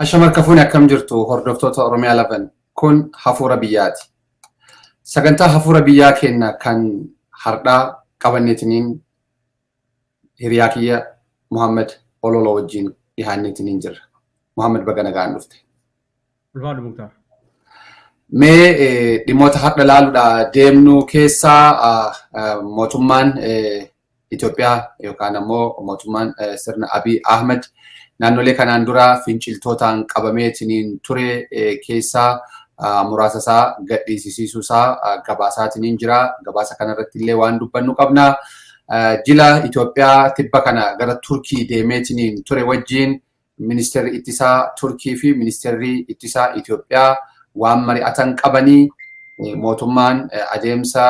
Ashamar kafuun akkam jirtu hordoftoota Oromiyaa lafan kun hafuura biyyaati. Sagantaa hafuura biyyaa kenna kan hardhaa qabanneetiniin hiriyaa kiyya Muhammad Ololo wajjin dhihaanneetiniin jirra. Muhammad baga nagaan dhufte. Ulfaadhu Muktaar. Mee dhimmoota har'a laaluudha deemnu keessaa mootummaan Itoophiyaa yookaan ammoo mootummaan sirna Abiy Ahmed naannolee kanaan dura finciltootaan qabameetiniin ture keessaa muraasa isaa gadhiisisiisuusaa gabaasaatiin jira. Gabaasa kanarratti illee waan dubbannu qabna. Jila Itoophiyaa tibba kana gara Turkii deemeetiniin ture wajjin ministeerri ittisaa Turkii fi ministeerri ittisaa Itoophiyaa waan mari'atan qabanii mootummaan adeemsa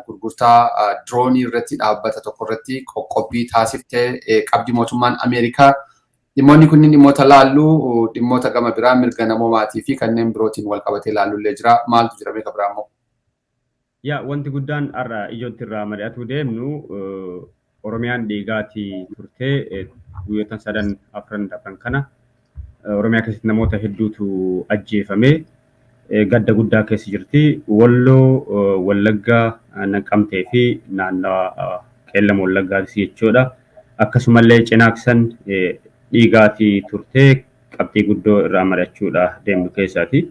gurgurtaa droonii irratti dhaabbata tokko irratti qoqqobbii taasiftee qabdi mootummaan Ameerikaa. Dhimmoonni kunniin dhimmoota laallu dhimmoota gama biraa mirga namoomaatii fi kanneen birootiin wal qabatee laallullee jira. Maaltu jira meeqa biraa immoo? Yaa wanti guddaan har'a ijootti irraa mari'atuu deemnu Oromiyaan dhiigaatii turtee guyyoota sadan afran darban kana Oromiyaa keessatti namoota hedduutu ajjeefame. Gadda guddaa keessa jirti. Walloo, Wallaggaa, Naqamtee fi naannawaa Qeellam Wallaggaas jechuudha. Akkasumallee Cinaaqsan dhiigaatii turtee qabxii guddoo irraa mari'achuudha deemnu keessaati.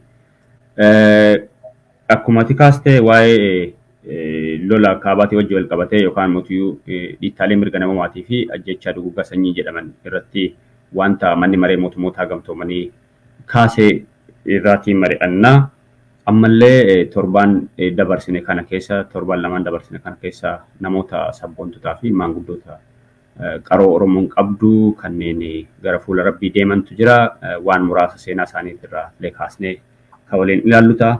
Akkuma ati kaastee waa'ee lola kaabaatii wajjin wal qabatee yookaan mootiyyuu dhiittaalee mirga namoomaatii fi ajjechaa duguuggaa sanyii jedhaman irratti wanta manni maree mootummoota gamtoomanii kaasee irraatii mari'annaa. Ammallee torbaan dabarsine kana keessa torbaan lamaan dabarsine kana keessa namoota sabboontotaa fi maanguddoota qaroo Oromoon qabdu kanneen gara fuula rabbii deemantu jira. Waan muraasa seenaa isaaniitirraa illee kaasnee kan waliin ilaalluta.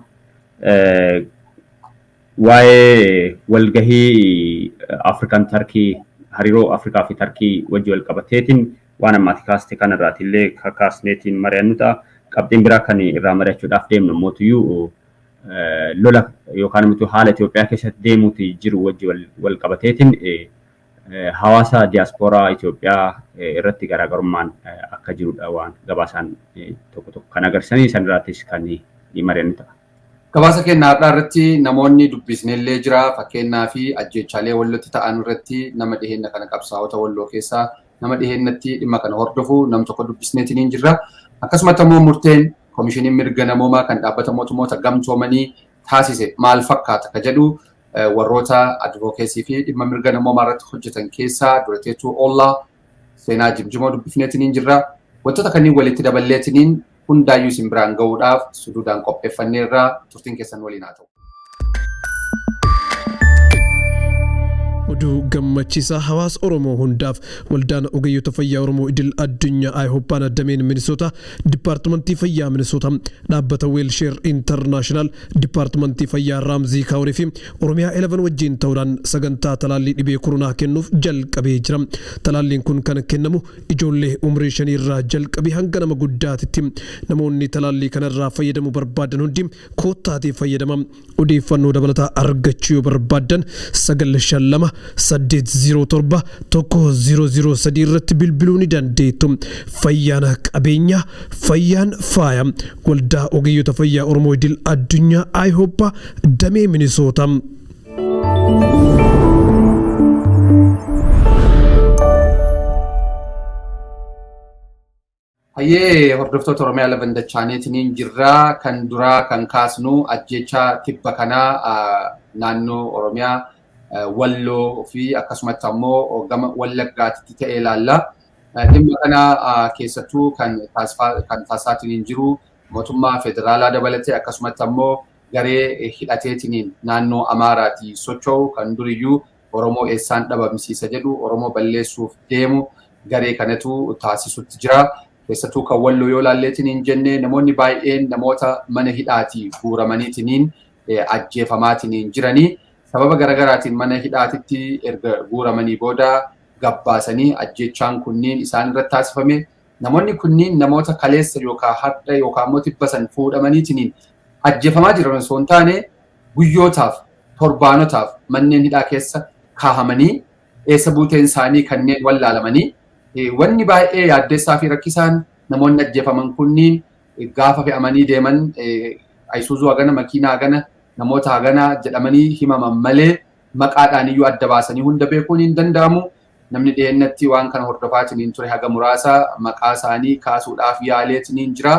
Waa'ee walgahii Afrikaan Tarkii hariiroo Afrikaa fi Tarkii wajjin wal qabateetiin waan ammaati kaaste kanarraati illee kaasneetiin mari'annuta. Qabxiin biraa kan irraa mari'achuudhaaf deemnu mootiyyuu lola yookaan immoo haala Itoophiyaa keessatti deemuuti jiru wajjin wal qabateetiin hawaasa diiyaaspooraa Itoophiyaa irratti garaagarummaan akka jirudha waan gabaasaan tokko tokko kan agarsiisanii sanirraattis kan mari'annu ta'a. Gabaasa kennaa har'aa irratti namoonni dubbisnellee jira. Fakkeenyaa fi ajjechaalee wallootti ta'an irratti nama dhiheenna kana qabsaa'ota walloo keessaa nama dhiheennatti dhimma kana hordofu nam tokko dubbisneetiin jirra. Akkasumas immoo murteen koomishiniin mirga namoomaa kan dhaabbata mootummoota gamtoomanii taasise maal fakkaata ka jedhu warroota advokeesii fi dhimma mirga namoomaa irratti hojjetan keessaa durateetu Ollaa seenaa jimjimoo dubbifneetiin jirra. Wantoota kanneen walitti daballeetiin hundaayyuu isin biraan gahuudhaaf suduudhaan qopheeffanneerra turtiin keessan waliin haa ta'u. Oduu gammachiisaa hawaasa Oromoo hundaaf waldaan ogeeyyota fayyaa Oromoo idil addunyaa Ayihooppaan addameen Minisoota Dipaartimentii Fayyaa Minisoota dhaabbata Weelsheer Intarnaashinaal Dipaartimentii Fayyaa Raamzii Kaawunii fi Oromiyaa 11 wajjin ta'uudhaan sagantaa talaallii dhibee koronaa kennuuf jalqabee jira. Talaalliin kun kan kennamu ijoollee umrii 5 irraa jalqabee hanga nama guddaatitti. Namoonni talaallii kanarraa fayyadamuu barbaadan hundi koottaatii fayyadama. Odeeffannoo dabalataa argachuu yoo barbaadan 952 807 1003 irratti bilbiluu ni dandeettu. Fayyaan qabeenya, fayyaan faaya. Waldaa ogeeyyota fayyaa Oromoo idil addunyaa Ayihooppaa damee Minisoota. Hayyee hordoftoota Oromiyaa lafa dachaaneetiin jirra. Kan duraa kan kaasnu ajjechaa tibba kanaa naannoo Oromiyaa Walloo fi akkasumas immoo gama Wallaggaatti ta'ee ilaalla. Dhimma kana keessattuu kan taasisaatiin jiru mootummaa federaalaa dabalatee akkasumas immoo garee hidhateetiin naannoo Amaaraatii socho'u kan duriyyuu Oromoo eessaan dhabamsiisa jedhu Oromoo balleessuuf deemu garee kanatu taasisutti jira. Keessattuu kan Walloo yoo ilaalleetiin jenne namoonni baay'een namoota mana hidhaatii guuramaniitiin ajjeefamaatiin jiranii. Sababa garagaraatiin mana hidhaatitti erga guuramanii booda gabbaasanii ajjechaan kunniin isaan irratti taasifame. Namoonni kunniin namoota kaleessa yookaan har'a yookaan immoo tibbasan fuudhamaniitiin ajjeefamaa jiran osoo hin taane guyyootaaf torbaanotaaf manneen hidhaa keessa kaahamanii eessa buuteen isaanii kanneen wallaalamanii wanni baay'ee yaaddeessaa fi rakkisaan namoonni ajjeefaman kunniin gaafa fe'amanii deeman Ayisuuzuu hagana makiinaa hagana namoota hagana jedhamanii himaman malee maqaadhaan iyyuu adda baasanii hunda beekuun hin danda'amu. Namni dhiyeennatti waan kana hordofaatiin ture haga muraasa maqaa isaanii kaasuudhaaf yaaleetiin jira.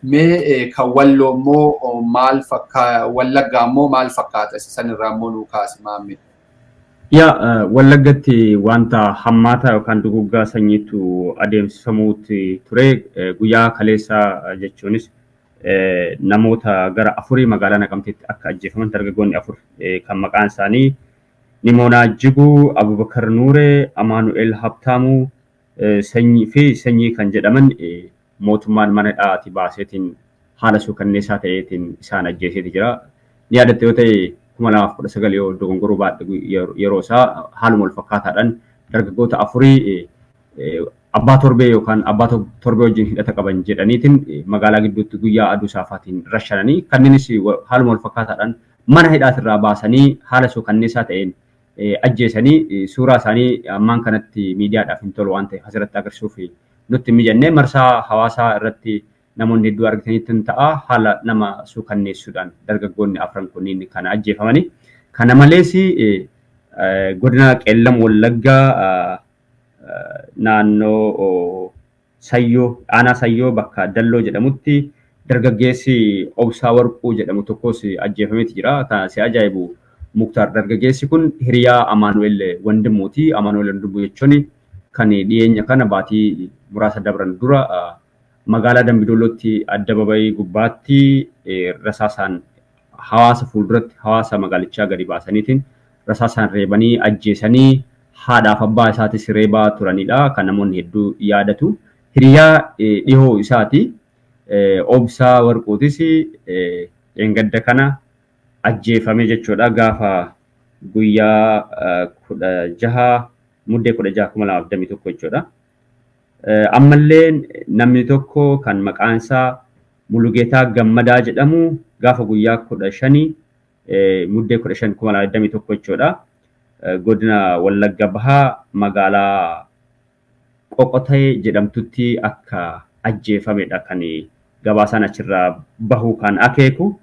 Mee kan Walloo immoo maal fakkaata Wallaggaa immoo maal fakkaata san irraa immoo nuu kaasi maamme. Wallaggatti wanta hammaata yookaan duguggaa sanyiitu adeemsifamuutti ture guyyaa kaleessaa jechuunis namoota gara 4 magaalaa Naqamteetti akka ajjeefaman dargaggoonni 4 kan maqaan isaanii Nimoonaa Jiguu, Abubakar Nuuree, Amaanu'el Habtaamuu, Sanyii fi Sanyii kan jedhaman mootummaan mana hidhaatii baaseetiin haala suukanneessaa ta'eetiin isaan ajjeeseeti jira. Ni yaadatte yoo ta'e 2019 yoo dogongoruu baadhe yeroo isaa haaluma wal fakkaataadhaan dargaggoota 4 abbaa torbee yookaan abbaa torbee wajjin hidhata qaban jedhaniitiin magaalaa gidduutti guyyaa aduu saafaatiin rashananii kanneenis haaluma wal fakkaataadhaan mana hidhaatirraa baasanii haala suukanneessaa ta'een ajjeesanii suuraa isaanii ammaan kanatti miidiyaadhaaf hin tolu waan ta'eef asirratti agarsiisuuf nutti mijannee marsaa hawaasaa irratti namoonni hedduu argatanitti ta'a haala nama suukanneessuudhaan dargaggoonni 4 kunniin kana ajjeefamanii. Kana malees godina Qeellam Wallaggaa naannoo Sayyoo aanaa Sayyoo bakka Dalloo jedhamutti dargaggeessi Obsaa Warquu jedhamu tokkos ajjeefameeti jira. Kan si ajaa'ibu Muktaar dargaggeessi kun hiriyaa Amaanu'el Wandimmuuti. Amaanu'el Wandimmoo jechuun kan dhiyeenya kana baatii muraasa dabran dura magaalaa Dambidollootti Addababayii gubbaatti rasaasaan hawaasa fuulduratti hawaasa magaalichaa gadi baasaniitiin rasaasaan reebanii ajjeesanii haadhaaf abbaa isaatis reebaa turanidha. Kan namoonni hedduu yaadatu. Hiriyaa dhihoo isaati. Obsaa Warquutis engadda kana ajjeefame jechuudha gaafa guyyaa 16 muddee 16 2021 jechuudha. Ammallee namni tokko kan maqaan isaa Mulugeetaa Gammadaa jedhamu gaafa guyyaa 15 muddee 15 2021 jechuudha. Godina Wallagga Bahaa magaalaa Qoqotee jedhamtutti akka ajjeefamedha kan gabaasaan achirraa bahuu kan akeeku.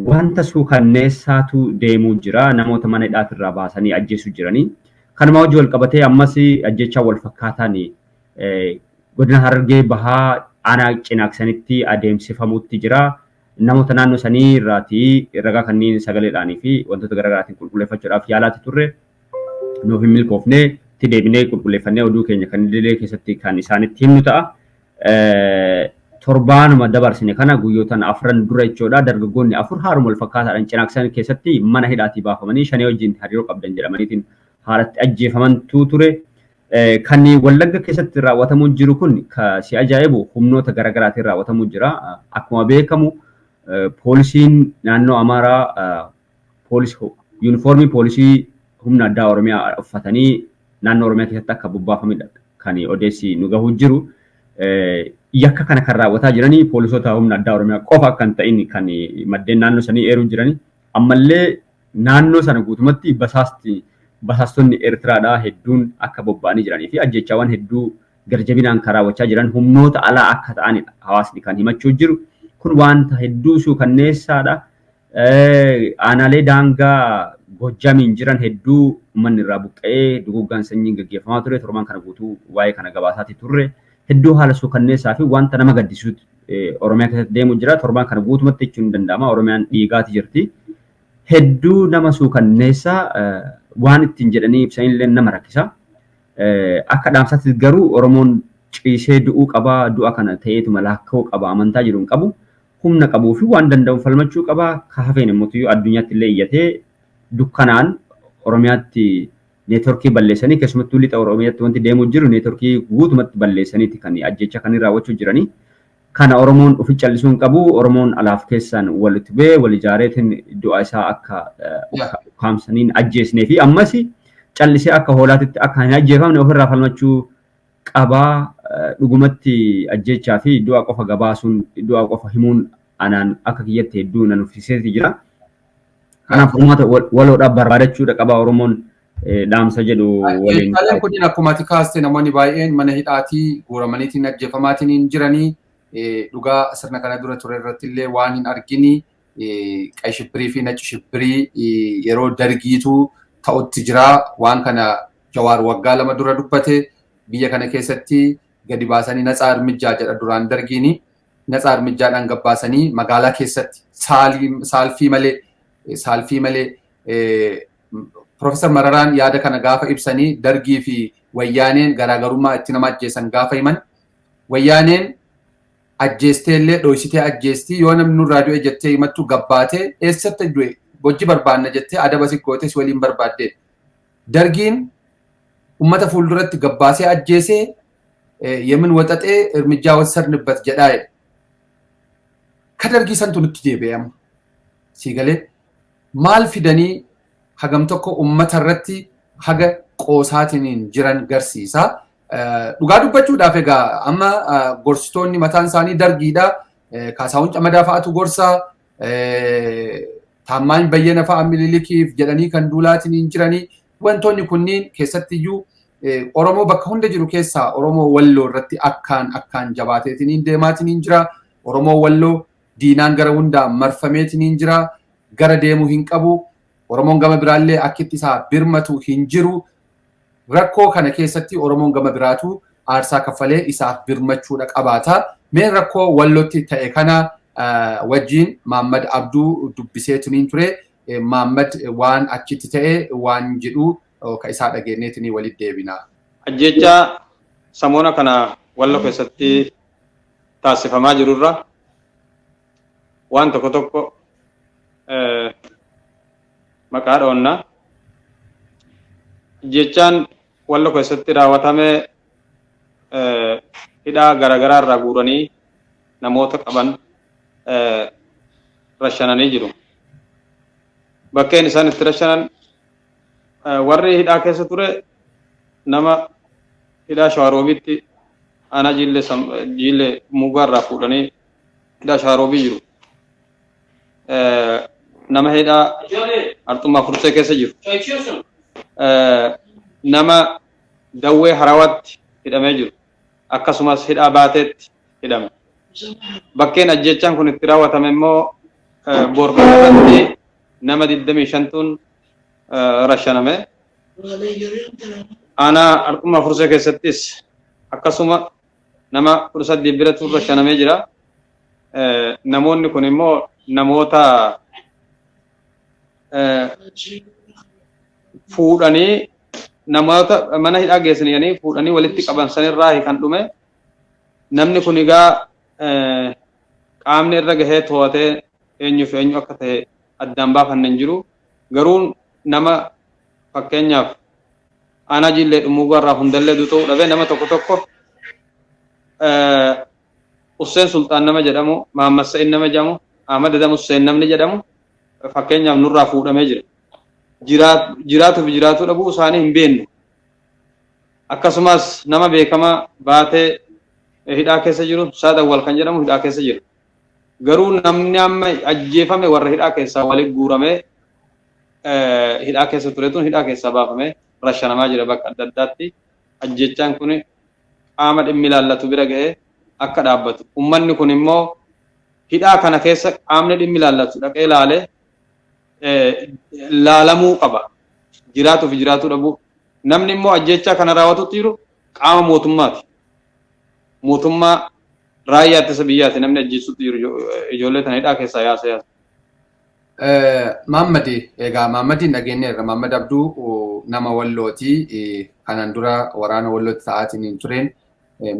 Wanta suukanneessaatu deemuu jira namoota mana hidhaatirraa baasanii ajjeesuu jiranii. Kanuma wajjin wal qabatee ammas ajjechaa wal fakkaataan godina Harargee Bahaa aanaa Cinaaksanitti adeemsifamuutti jira. Namoota naannoo sanii irraatii ragaa kanneen sagaleedhaanii fi wantoota garaagaraatiin qulqulleeffachuudhaaf yaalaatti turre nuuf hin milkoofne itti deebinee qulqulleeffannee oduu keenya kan idilee keessatti kan isaanitti himnu ta'a. Torbaanuma dabarsine kana guyyootaan 4 dura jechuudha dargaggoonni 4 haaluma wal fakkaataadhaan Cinaaksan keessatti mana hidhaatii baafamanii shanee wajjin hariiroo qabdan jedhamaniitiin haalatti ajjeefamantu ture. Kan Wallagga keessatti raawwatamuu jiru kun si ajaa'ibu humnoota garaagaraatiin raawwatamuu jira. Akkuma beekamu poolisiin naannoo Amaaraa yuunifoormii poolisii humna addaa Oromiyaa uffatanii naannoo Oromiyaa keessatti akka bobbaafamedha kan odeessi nu gahuu jiru. Yakka kana kan raawwataa jiranii poolisoota humna addaa Oromiyaa qofa akka hin ta'in kan maddeen naannoo sanii eeruu jiranii. Ammallee naannoo sana guutumatti basaastonni Eertiraadhaa hedduun akka bobba'anii jiranii fi ajjechaawwan hedduu garjabinaan kan raawwachaa jiran humnoota alaa akka ta'anidha hawaasni kan himachuu jiru. Kun wanta hedduu suukanneessaadha. Aanaalee daangaa Gojjaamiin jiran hedduu uummanni irraa buqqa'ee duguggaan sanyiin gaggeeffamaa ture. Torbaan kana guutuu waa'ee kana gabaasaati turre. Hedduu haala suukanneessaa fi wanta nama gaddisuutu Oromiyaa keessatti deemu jira. Torbaan kana guutumatti jechuun ni danda'ama. Oromiyaan dhiigaati jirti. Hedduu nama suukanneessaa waan ittiin jedhanii ibsanillee nama rakkisa. Akka dhaamsaatti garuu Oromoon ciisee du'uu qaba. Du'a kana ta'eetuma laakka'uu qaba. Amantaa jiru hin qabu. Humna qabuu fi waan danda'u falmachuu qaba. Kaafeen immoo addunyaatti illee iyyatee dukkanaan Oromiyaatti neetworkii balleessanii keessumattuu lixa Oromiyaatti wanti deemuu jiru neetworkii guutumatti balleessaniiti kan ajjecha kan raawwachuu jiranii. Kana Oromoon ofi callisuu hin qabu. Oromoon alaaf keessaan walitti bee wal ijaareetiin du'a isaa akka kaamsaniin ajjeesnee fi ammas callisee akka hoolaatitti akka hin ajjeefamne ofirraa falmachuu qabaa. Dhugumatti ajjechaa fi du'a qofa gabaasuun du'a qofa himuun anaan akka kiyyatti hedduu nan uffisiiseeti jira. Kanaaf uummata waloodhaaf barbaadachuudha qaba Oromoon dhaamsa jedhu waliin. Ajjeechaaleen kunniin akkuma ati kaaste namoonni baay'een mana hidhaatii guuramaniitiin ajjeefamaatiin hin jiranii dhugaa sirna kana dura ture irratti illee waan hin argini qayi shibbirii fi naci shibbirii yeroo dargiitu ta'utti jira waan kana Jawaar waggaa 2 dura dubbate biyya kana keessatti gadi baasanii natsaa irmijjaa jedha duraan dargiini natsaa irmijjaadhaan gabbaasanii magaalaa keessatti saalfii malee Professor Mararaan yaada kana gaafa ibsanii dargii fi wayyaaneen garaagarummaa itti nama ajjeesan gaafa himan wayyaaneen ajjeesteellee dhoysitee ajjeestii yoo namni nurraa du'e jettee himattu gabbaatee eessatti du'e hojii barbaanna jettee adaba sikkootes waliin barbaaddee dargiin ummata fuulduratti gabbaasee ajjeesee yemin waxaxee irmijaa wasarnibbat jedhaa kadargii santu nutti deebi'ama siigalee maal fidanii hagam tokko ummata irratti haga qoosaatiin jiran garsiisa. Dhugaa dubbachuudhaaf egaa amma gorsitoonni mataan isaanii dargiidha. Kaasaawwan Camadaa fa'atu gorsa. Taammaan Bayyana fa'a Minilikiif jedhanii kan duulaatiin jiranii. Wantoonni kunniin keessattiyyuu Oromoo bakka hunda jiru keessaa Oromoo Walloo irratti akkaan jabaateetiin deemaatiin jira. Oromoo Walloo diinaan gara hundaan marfameetiin jira. Gara deemuu hin qabu. Oromoon gama biraallee akkitti isaa birmatu hin jiru. Rakkoo kana keessatti Oromoon gama biraatu aarsaa kaffalee isaaf birmachuudha qabaata. Mee rakkoo Wallootti ta'e kana wajjin Maammad Abduu dubbiseetiin ture. Maammad waan achitti ta'e waan jedhu ka isaa dhageenyeetiin walitti deebina. Ajjeechaa samoona kana Walloo keessatti taasifamaa jirurra waan tokko maqaa dhoonna jechaan Walloo keessatti raawwatame hidhaa garaagaraa irraa guuranii namoota qaban rashananii jiru. Bakkeen isaan itti rashanan warri hidhaa keessa ture nama hidhaa Shawaroobitti ana jille mugaa irraa fuudhanii hidhaa Shawaroobii jiru. Nama hidhaa Artummaa Fursee keessa jiru. Nama Dawwee Harawatti hidhamee jiru. Akkasumas hidhaa Baateetti hidhame. Bakkeen ajjeechaan kun itti raawwatame immoo Boorbanatti nama 25tuun rashaname. Aanaa Artummaa Fursee keessattis akkasuma nama 18 biratu rashanamee jira. Namoonni kun immoo namoota fuudhanii namoota mana hidhaa geessanii fuudhanii walitti qaban sanirraa kan dhume namni kun egaa qaamni irra gahee to'atee eenyuuf eenyu akka ta'e addaan baafanne hin jiru. Garuu nama fakkeenyaaf aanaa jillee dhumuugaa irraa hundallee duutuu dhabee nama tokko Hussein Sultaan nama jedhamu, Mahammad Sa'id nama jedhamu, Ahmad Adam Hussein namni jedhamu fakkeenyaaf nurraa fuudhamee jira. Jiraatuuf jiraatuu dhabuu isaanii hin beeknu. Akkasumas nama beekamaa baatee hidhaa keessa jiru Saadawwal kan jedhamu hidhaa keessa jira. Garuu namni amma ajjeefame warra hidhaa keessaa walitti guuramee hidhaa keessa turetuun hidhaa keessaa baafamee rashanamaa jira bakka adda addaatti. Ajjeechaan kun qaama dhimmi ilaallatu bira ga'ee akka dhaabbatu. Uummanni kun immoo hidhaa kana keessa qaamni dhimmi ilaallatu dhaqee ilaalee laalamuu qaba. Jiraatuuf jiraatuu dhabuu. Namni immoo ajjeechaa kana raawwatutti jiru qaama mootummaati. Mootummaa raayyaa ittisa biyyaati namni ajjeesutti jiru ijoollee tana hidhaa keessaa yaasa. Maammadi egaa Maammadiin dhageenyeerra. Maammad Abduu nama Wallooti. Kanaan dura waraana Wallootti ta'aatiin hin tureen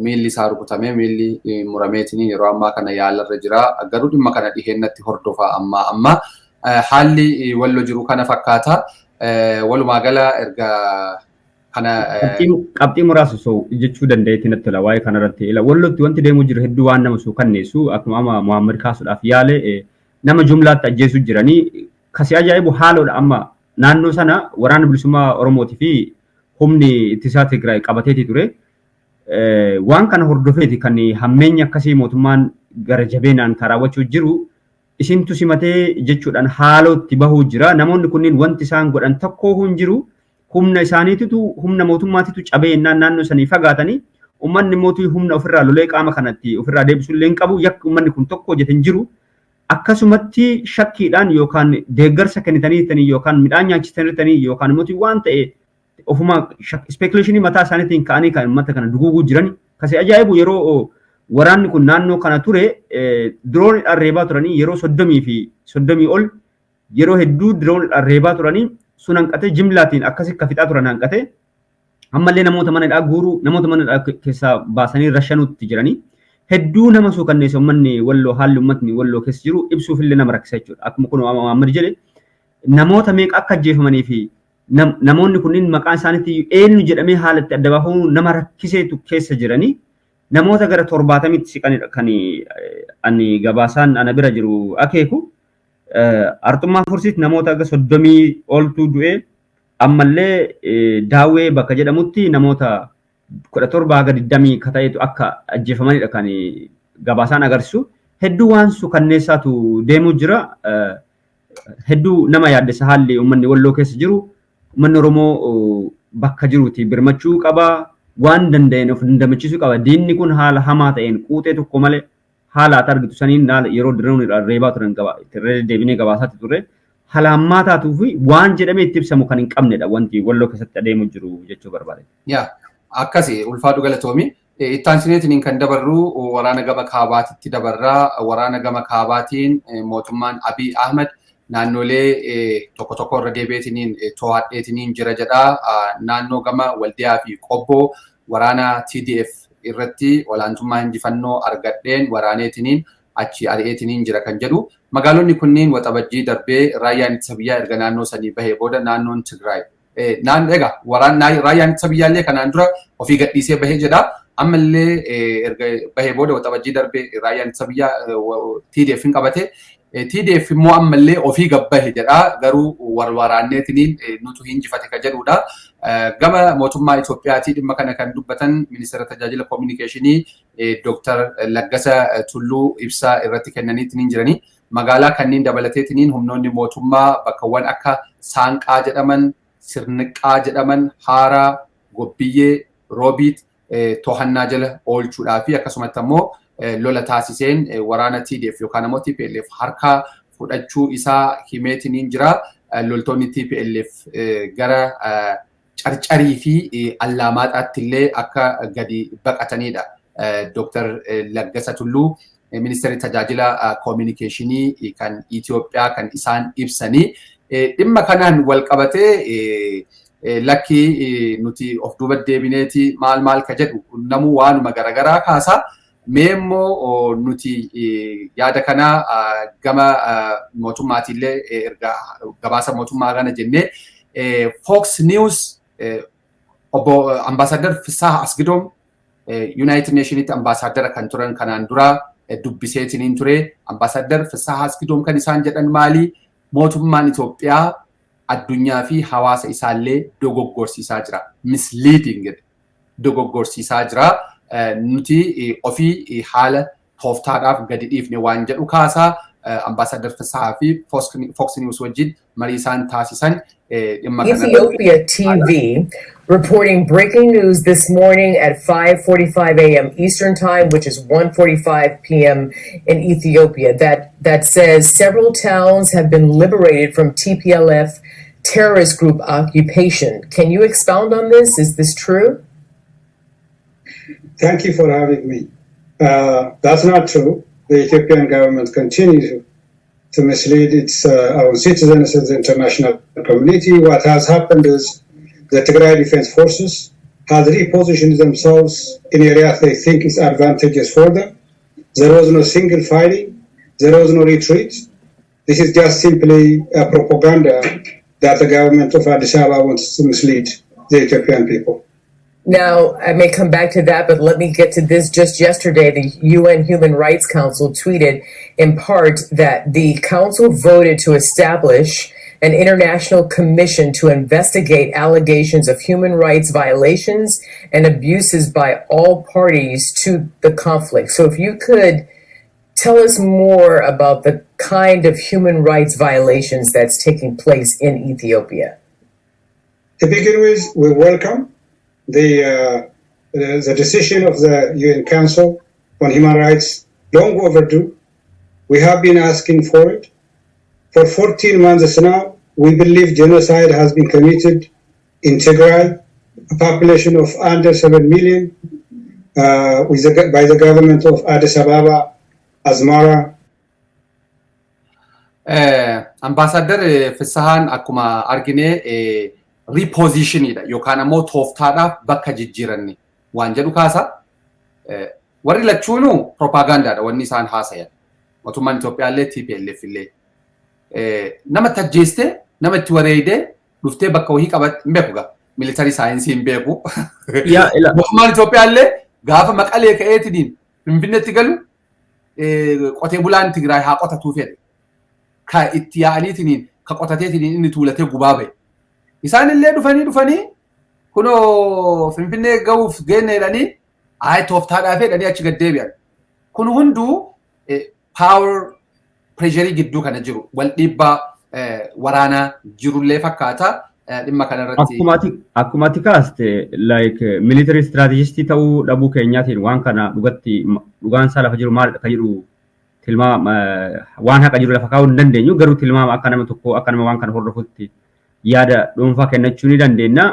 miilli isaa rukutamee miilli murameetiin yeroo ammaa kana yaalarra jira. Garuu dhimma kana dhiheenyatti hordofaa amma haalli Walloo jiru kana fakkaata. Walumaa gala erga kana qabxii muraasa osoo jechuu dandeetti natti tola waa'ee kanarratti Wallootti wanti deemuu jiru hedduu waan nama suukanneessu akkuma amma Muhammad kaasuudhaaf yaale nama jumlaatti ajjeesuu jiranii kasi ajaa'ibu haaloodha amma naannoo sana waraana bilisummaa Oromootii fi humni ittisaa Tigraay qabateeti ture. Waan kana hordofeeti kan hammeenya akkasii mootummaan gara jabeenaan karaawwachuu jiru isintu simatee jechuudhaan haalootti bahuu jira. Namoonni kunniin wanti isaan godhan tokko hin jiru. humna isaaniititu humna mootummaatitu cabee naannoo sanii fagaatanii ummanni mootii humna ofirraa lolee qaama kanatti ofirraa deebisuu illee qabu yakka ummanni kun tokko hojjetan jiru akkasumatti shakkiidhaan yookaan deeggarsa kennitanii yookaan midhaan nyaachisanii yookaan mootii waan ta'e ofuma speculationi mataa isaaniitiin ka'anii kan uummata kana duguuguu jiran kasee ajaa'ibu yeroo waraanni kun naannoo kana ture diroon arreebaa turanii yeroo 30 fi 30 ol yeroo hedduu diroon arreebaa turanii sun hanqate jimlaatiin akkasii akka fixaa turan hanqate ammallee namoota manadhaa guuruu namoota manadhaa keessaa baasanii rashanuutti jiranii hedduu nama suukanneessa uummanni walloo haalli uummatni walloo keessa jiru ibsuuf illee nama rakkisa jechuudha akkuma kun Muhammad jedhe namoota meeqa akka ajjeefamanii fi namoonni kunniin maqaan isaaniitti eenyu jedhamee haalatti adda baafamuu nama rakkiseetu keessa jiranii namoota gara 70tti siqanidha kan ani gabaasaan ana bira jiru akeeku artummaa fursiitti namoota aga 30 oltu du'e ammallee daawwee bakka jedhamutti namoota 17 haga 20 ka ta'etu akka ajjeefamanidha kan gabaasaan agarsiisu hedduu waan suukanneessaatu deemuu jira hedduu nama yaaddessa haalli uummanni walloo keessa jiru uummanni Oromoo bakka jiruuti birmachuu qaba waan danda'een of dandamachiisuu qaba diinni kun haala hamaa ta'een quuxee tokko malee haala ati argitu saniin yeroo diroon reebaa turan irra deebinee gabaasaatti turre haala hammaa taatuu fi waan jedhamee itti ibsamu kan hin qabnedha wanti walloo keessatti adeemu jiru jechuu barbaade. Akkasi ulfaadhu galatoomi. Ittaansineetiin kan dabarru waraana gama kaabaatitti dabarraa waraana gama kaabaatiin mootummaan Abiy Ahmed naannolee tokko irra deebi'eetiniin to'adheetiniin jira jedha naannoo gama Waldiyaa fi Qobboo waraana TDF irratti olaantummaa injifannoo argadheen waraaneetiniin achi ari'eetiniin jira kan jedhu magaalonni kunniin waxabajjii darbee raayyaan ittisa biyyaa erga naannoo sanii bahee booda naannoon Tigraay egaa raayyaan ittisa biyyaallee kanaan dura ofii gadhiisee bahee jedha ammallee erga bahee booda waxabajjii darbee raayyaan ittisa biyyaa TDF hin qabate TDF immoo ammallee ofii gabbahe jedha garuu waraanneetiniin nutu hinjifate ka jedhudha gama mootummaa Itoophiyaatii dhimma kana kan dubbatan ministeera tajaajila kominikeeshinii Dr. Laggasa Tulluu ibsa irratti kennaniitiin jiranii magaalaa kanneen dabalateetiin humnoonni mootummaa bakkawwan akka Saanqaa jedhaman Sirniqaa jedhaman Haaraa Gobbiyyee Roobiit to'annaa jala oolchuudhaa fi akkasumatti ammoo lola taasiseen waraana TDF yookaan immoo TPLF harkaa fudhachuu isaa himeetiin jira loltoonni TPLF gara carcarii fi allaamaxaatti illee akka gadi baqatanidha Dr. Laggasa Tulluu ministeerri tajaajila kominikeeshinii kan Itoophiyaa kan isaan ibsanii dhimma kanaan wal qabatee lakki nuti of duuba deebineeti maal ka jedhu namuu waanuma garagaraa kaasaa meemmoo nuti yaada kana gama mootummaatiillee erga gabaasa mootummaa kana jennee Fox News obbo Ambaasaadar Fisaa Asgidoom United Nationitti ambaasaadara kan turan kanaan dura dubbiseetiniin ture ambaasaadar Fisaa Asgidoom kan isaan jedhan maali mootummaan Itoophiyaa addunyaa fi hawaasa isaallee dogoggorsiisaa jira misleading dogoggorsiisaa jira nuti ofii haala tooftaadhaaf gadi dhiifne waan jedhu kaasaa ambaasaadar Fisaa fi Fox News wajjin marii isaan taasisan Ethiopia TV reporting breaking news this morning at 5:45 a.m. Eastern Time, which is 1:45 p.m. in Ethiopia, that says several towns have been liberated from TPLF terrorist group occupation. Can you expound on this? Is this true? Thank you for having me. That's not true. The Ethiopian government continues to mislead its own citizens and the international community. What has happened is the Tigray Defense Forces has repositioned themselves in areas they think is advantageous for them. There was no single fighting. There was no retreat. This is just simply a propaganda that the government of Addis Ababa wants to mislead the Ethiopian people. Now, I may come back to that, but let me get to this. Just yesterday, the UN Human Rights Council tweeted in part that the council voted to establish an international commission to investigate allegations of human rights violations and abuses by all parties to the conflict. So if you could tell us more about the kind of human rights violations that's taking place in Ethiopia. To begin with, we welcome the decision of the UN Council on Human Rights, long overdue. We have been asking for it. For 14 months now, we believe genocide has been committed in Tigray, a population of under 7 million, by the government of Addis Ababa, Asmara. Ambassador Fisahan akkuma argine repositionidha yookaan ammoo tooftaadhaaf bakka jijjiiranni waan jedhu kaasa. Warri lachuunu propagandaadha wanni isaan haasayan. Mootummaan Itoophiyaa illee TPLF illee nama tajjeeste nama itti wareeyde dhuftee bakka wahii qabat beeku gaa military saayinsii hin beeku. Mootummaan Itoophiyaa illee gaafa maqalee ka'eetiniin Finfinneetti galu qotee bulaan Tigraay haa qotatu fedhe. Ka itti yaa'aniitiniin ka qotateetiniin inni tuulatee gubaa ba'e. Isaan illee dhufanii kunoo Finfinnee ga'uuf geenne jedhanii ay tooftaadhaa fedhanii achi gad deebi'an. Kun hunduu power pressure gidduu kana jiru wal dhiibbaa waraanaa jirullee fakkaata dhimma kanarratti. Akkuma kaaste like military strategist ta'uu dhabuu keenyaatiin waan kana dhugaan isaa lafa jiru maalidha kan jedhu tilmaama waan haqa jiru lafa kaa'uu hin dandeenyu garuu tilmaama akka nama tokko akka nama waan kana hordofutti yaada dhuunfaa kennachuu ni dandeenya.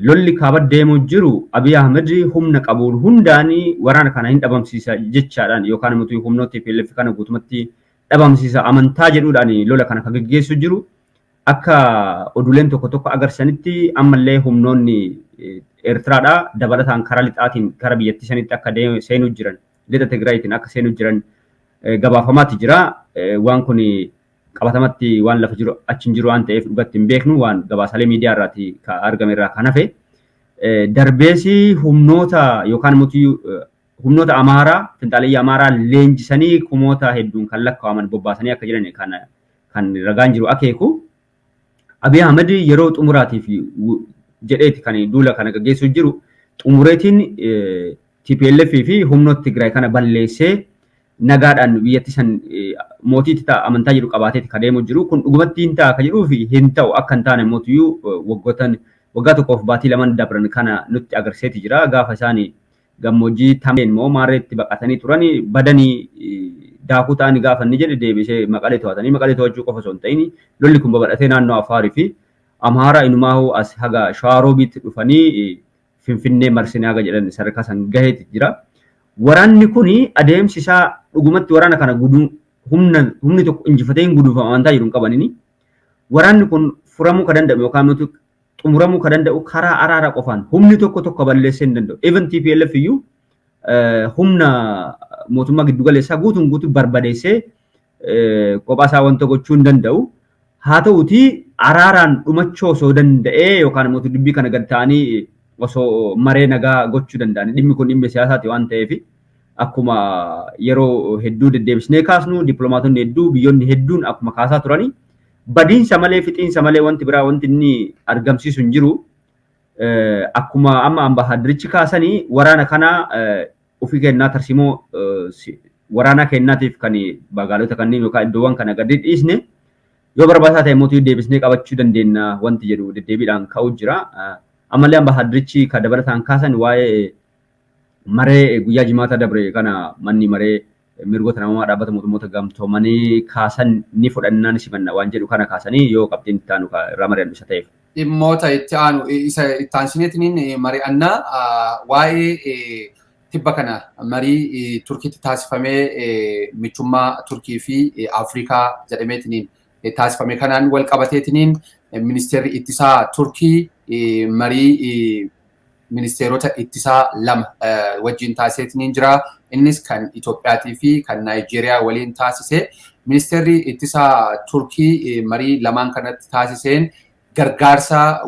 Lolli kaaba deemu jiru Abiy Ahmed humna qabuun hundaanii waraana kana hin dhabamsiisa jechaadhaan yookaan immoo humnoota TPLF kana guutumatti dhabamsiisa amantaa jedhuudhaan lola kana kan gaggeessu jiru. Akka oduuleen tokko agarsiisanitti ammallee humnoonni Eertiraadhaa dabalataan karaa lixaatiin karaa biyyattii sanitti akka seenuu jiran lixa Tigraayitiin akka seenuu jiran gabaafamaatti jira. Waan kun qabatamatti waan lafa jiru achiin jiru waan ta'eef dhugatti hin beeknu waan gabaasalee miidiyaa irraati argame irraa kan hafe. Darbeesii humnoota yookaan humnoota Amaaraa finxaaliyyaa Amaaraa leenjisanii kumoota hedduun kan lakkaa'aman bobbaasanii akka jiran kan ragaan jiru akeeku. Abiy Ahmed yeroo xumuraatiif jedheeti kan duula kana gaggeessuu jiru xumureetiin TPLF fi humnoota Tigraay kana balleessee nagaadhaan biyyatti san mootiitti ta'a amantaa jedhu qabaateeti kan deemu jiru. Kun dhugumatti hin ta'a kan jedhuu fi hin ta'u akka hin taane mootiyyuu waggaa tokkoof baatii laman dabran kana nutti agarsiiseeti jira. Gaafa isaan gammoojjii tameen immoo maarreetti baqatanii turan badanii daakuu ta'anii gaafa inni jedhe deebisee maqalee to'atanii maqalee to'achuu qofa osoo hin ta'in lolli kun babal'atee naannoo Afaarii fi Amaaraa inumaahu as haga Shawaroobiitti dhufanii Finfinnee marsinee haga jedhan sadarkaa san gaheeti jira. Waraanni kun adeemsi isaa dhugumatti waraana kana humni tokko injifatee hin guduunfamu amantaa jedhu hin qabanini. Waraanni kun furamuu kan danda'u yookaan xumuramuu kan danda'u karaa araara qofaan humni tokko balleessee hin danda'u. Even TPLF iyyuu humna mootummaa giddu galeessaa guutuu barbadeessee kophaa isaa wanta gochuu hin danda'u. Haa ta'uutii araaraan dhumachuu osoo danda'ee yookaan immoo dubbii kana gad ta'anii osoo maree nagaa gochuu danda'an. Dhimmi kun dhimma siyaasaati waan ta'eef akkuma yeroo hedduu deddeebisnee kaasnu dippiloomaatonni hedduu biyyoonni hedduun akkuma kaasaa turani badiinsa malee fixiinsa malee wanti biraa wanti inni argamsiisu hin jiru. Akkuma amma ambaasaadderichi kaasanii waraana kana ofii kennaa tarsimoo waraana kennaatiif kan magaalota kanneen yookaan iddoowwan kana gadi dhiisne yoo barbaachisaa ta'e mootii deebisnee qabachuu dandeenya wanti jedhu deddeebiidhaan ka'uu jira. Ammallee ambaasaadderichi kan dabalataan kaasan waa'ee maree guyyaa jimaata dabre kana manni maree mirgoota namaa dhaabbata mootummoota gamtoomanii kaasan ni fudhannaan simanna waan jedhu kana kaasanii yoo qabxiin itti aanu irraa mari'annu isa ta'eef. Dhimmoota itti aanu isa itti aansineetiin mari'annaa waa'ee tibba kana marii Turkiitti taasifamee michummaa Turkii fi Afrikaa jedhameetiin taasifame kanaan wal qabateetiin ministeerri ittisaa Turkii marii ministeerota ittisaa lama wajjin taasiseetiin jira. Innis kan Itoophiyaatii fi kan Naayijeeriyaa waliin taasise. Ministeerri ittisaa Turkii marii lamaan kanatti taasiseen gargaarsa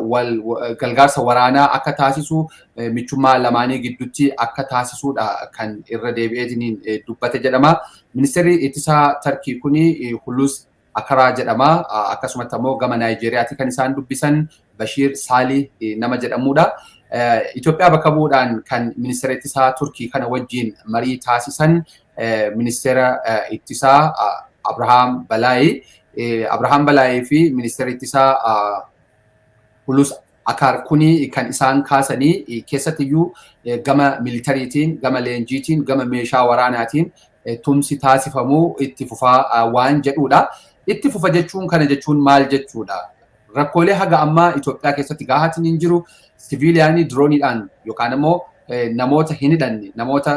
waraanaa akka taasisu michummaa lamaanii gidduutti akka taasisuudha kan irra deebi'eetiin dubbate jedhama. Ministeerri ittisaa Turkii kuni Hulus Akaraa jedhama. Akkasumatti immoo gama Naayijeeriyaatti kan isaan dubbisan Bashiir Saalih nama jedhamudha. Itoophiyaa bakka bu'uudhaan kan ministeera ittisaa Turkii kana wajjin marii taasisan ministeera ittisaa Abrahaam Balaayi fi ministeera ittisaa hulus akar kuni kan isaan kaasanii keessattiyyuu gama militariitiin, gama leenjiitiin, gama meeshaa waraanaatiin tumsi taasifamuu itti fufaa waan jedhudha. Itti fufa jechuun kana jechuun maal jechuudha? Rakkoolee haga ammaa Itoophiyaa keessatti gaahatiin hin jiru siviiliyaanii dirooniidhaan yookaan immoo namoota hin hidhanne namoota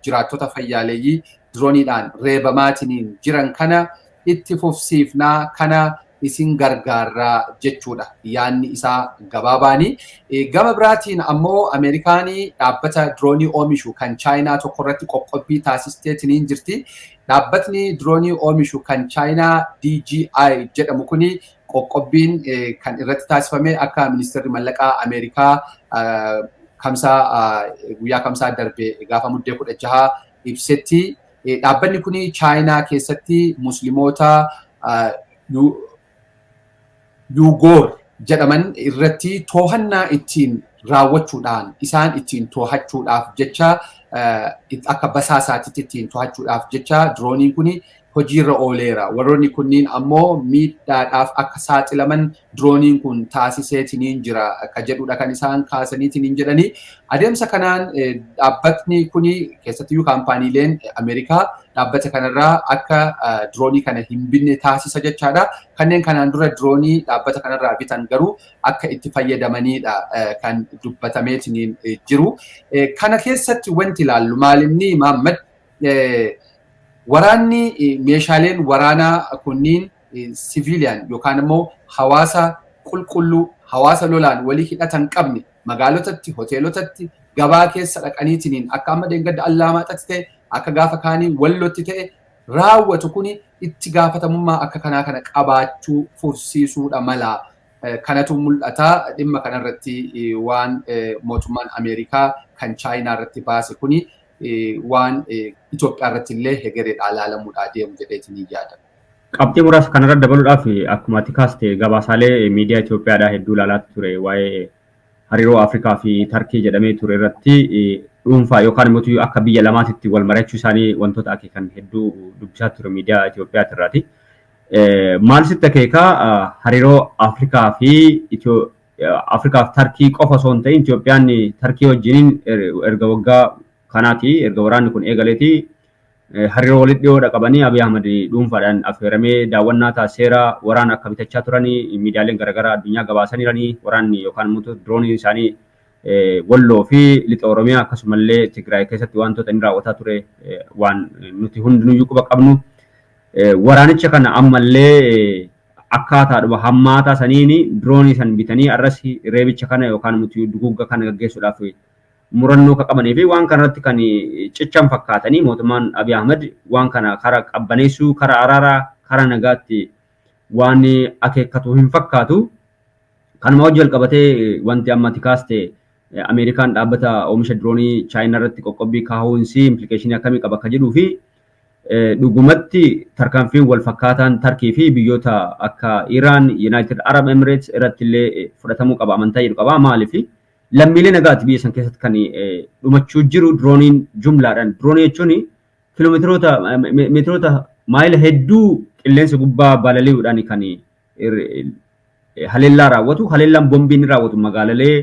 jiraattota fayyaaleeyyii dirooniidhaan reebamaatiin jiran kana itti fufsiifnaa kana isin gargaarraa jechuudha yaanni isaa gabaabaanii. Gama biraatiin ammoo Ameerikaanii dhaabbata diroonii oomishu kan Chaayinaa tokko irratti qoqqobbii taasisteetiin jirti. Dhaabbatni diroonii oomishu kan Chaayinaa DJI jedhamu kuni qoqqobbiin kan irratti taasifame akka ministeerri mallaqaa Ameerikaa guyyaa kamsaa darbe gaafa muddee 16 ibsetti. Dhaabbanni kuni Chaayinaa keessatti musliimoota Uyghur jedhaman irratti to'annaa ittiin raawwachuudhaan isaan ittiin to'achuudhaaf jecha akka basaasaatti ittiin to'achuudhaaf jecha dirooniin kuni hojiirra ooleera. Warroonni kunniin ammoo miidhaadhaaf akka saaxilaman dirooniin kun taasiseetiin jira akka jedhudha kan isaan kaasaniitiin jedhanii. Adeemsa kanaan dhaabbatni kuni keessattiyyuu kaampaaniileen Ameerikaa dhaabbata kanarraa akka diroonii kana hin binne taasisa jechaadha. Kanneen kanaan dura diroonii dhaabbata kanarraa bitan garuu akka itti fayyadamanidha kan dubbatameetiin jiru. Kana keessatti wanti ilaallu maalinni Maammad waraanni meeshaaleen waraanaa kunniin siviiliyaan yookaan immoo hawaasa qulqulluu hawaasa lolaan walii hidhatan qabne magaalotatti hoteelotatti gabaa keessa dhaqaniitiin akka amma deengadda Allaamaxatti ta'e akka gaafa kaanii Wallootti ta'e raawwatu kuni itti gaafatamummaa akka kanaa kana qabaachuu fursiisuudha mala. Kanatu mul'ata dhimma kanarratti waan mootummaan Ameerikaa kan Chaayinaa irratti baase kuni waan Itoophiyaa irratti illee hegereedhaa ilaalamuudhaa deemu jedheetiin yaada. Qabxii muraasa kanarra dabaluudhaaf akkuma ati kaaste gabaasaalee miidiyaa Itoophiyaadhaa hedduu ilaalaa ture waa'ee hariiroo Afrikaa fi Tarkii jedhamee ture irratti dhuunfaa yookaan immoo akka biyya lamaatitti wal mari'achuu isaanii wantoota akeekan hedduu dubbisaa ture miidiyaa Itoophiyaa irraati. Maal sitti akeekaa hariiroo Afrikaa fi Tarkii qofa osoo hin ta'in Itoophiyaan Tarkii wajjiniin erga waggaa kanaati erga waraanni kun eegaleeti hariiroo walitti dhiyoodha qabanii Abiy Ahmad dhuunfaadhaan affeeramee daawwannaa taasiseera waraana akka bitachaa turanii miidiyaaleen garaagaraa addunyaa gabaasaniiranii waraanni yookaan immoo dirooniin isaanii Walloo fi Lixa Oromiyaa akkasumallee Tigraay keessatti wantoota inni raawwataa ture waan nuti hundinuyyuu quba qabnu. Waraanicha kana ammallee akkaataadhuma hammaataa saniini diroonii san bitanii arras reebicha kana yookaan immoo duguugga kana gaggeessuudhaaf murannoo ka qabanii fi waan kanarratti kan cichan fakkaatanii mootummaan Abiy Ahmad waan kana karaa qabbaneessuu karaa araaraa karaa nagaatti waan akeekkatu hin fakkaatu. Kanuma wajjin qabatee wanti amma tikaaste Ameerikaan dhaabbata oomisha diroonii Chaayinaa irratti qoqqobbii kaa'uunsi implikeeshinii akkamii qaba akka jedhuu fi dhugumatti tarkaanfiin wal fakkaataan Tarkii fi biyyoota akka Iraan, United Arab Emirates irratti illee fudhatamuu qaba amantaa jedhu qaba maaliif lammiilee nagaatti biyya san keessatti kan dhumachuu jiru dirooniin jumlaadhaan diroonii jechuun kiiloomeetiroota maayila hedduu qilleensa gubbaa balali'uudhaan kan haleellaa raawwatu haleellaan boombiin raawwatu magaalalee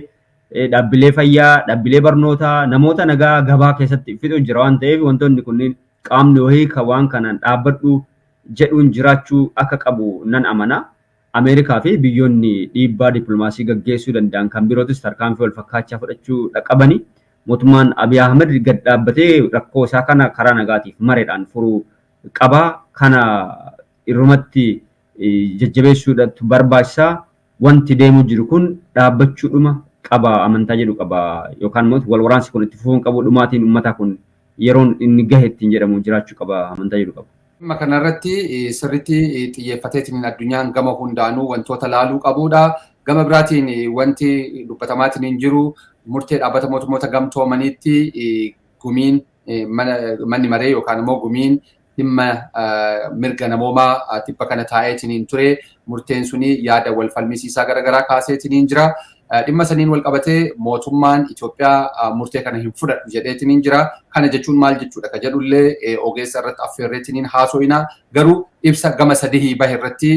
dhaabbilee fayyaa dhaabbilee barnootaa namoota nagaa gabaa keessatti fixuu jira waan ta'eef wantoonni kunniin qaamni wahii kan waan kanaan dhaabbadhu jedhuun jiraachuu akka qabu nan amana. Ameerikaa fi biyyoonni dhiibbaa dippiloomaasii gaggeessuu danda'an kan birootis tarkaanfii wal fakkaachaa fudhachuu dhaqqabanii mootummaan Abiy Ahmed gad dhaabbatee rakkoo isaa kana karaa nagaatiif mareedhaan furuu qaba. Kana irrumatti jajjabeessuudhaaf barbaachisaa wanti deemuu jiru kun dhaabbachuudhuma qaba amantaa jedhu qaba yookaan immoo wal waraansi kun itti fufuun qabu dhumaatiin uummataa kun yeroon inni gahe ittiin jedhamu jiraachuu qaba amantaa jedhu qaba. Dhimma kanarratti sirriitti xiyyeeffateetiin addunyaan gama hundaanuu wantoota laaluu qabudha. Gama biraatiin wanti dubbatamaatiin hin jiru murtee dhaabbata mootummoota gamtoomaniitti gumiin manni maree yookaan immoo gumiin dhimma mirga namoomaa tibba kana taa'eetiin ture murteen suni yaada wal falmisiisaa garaagaraa kaaseetiin jira. dhimma saniin wal qabatee mootummaan Itoophiyaa murtee kana hin fudhadhu jedheetiniin jira. Kana jechuun maal jechuudha ka jedhullee ogeessa irratti affeerreetiniin haaso'ina. Garuu ibsa gama sadii bahe irratti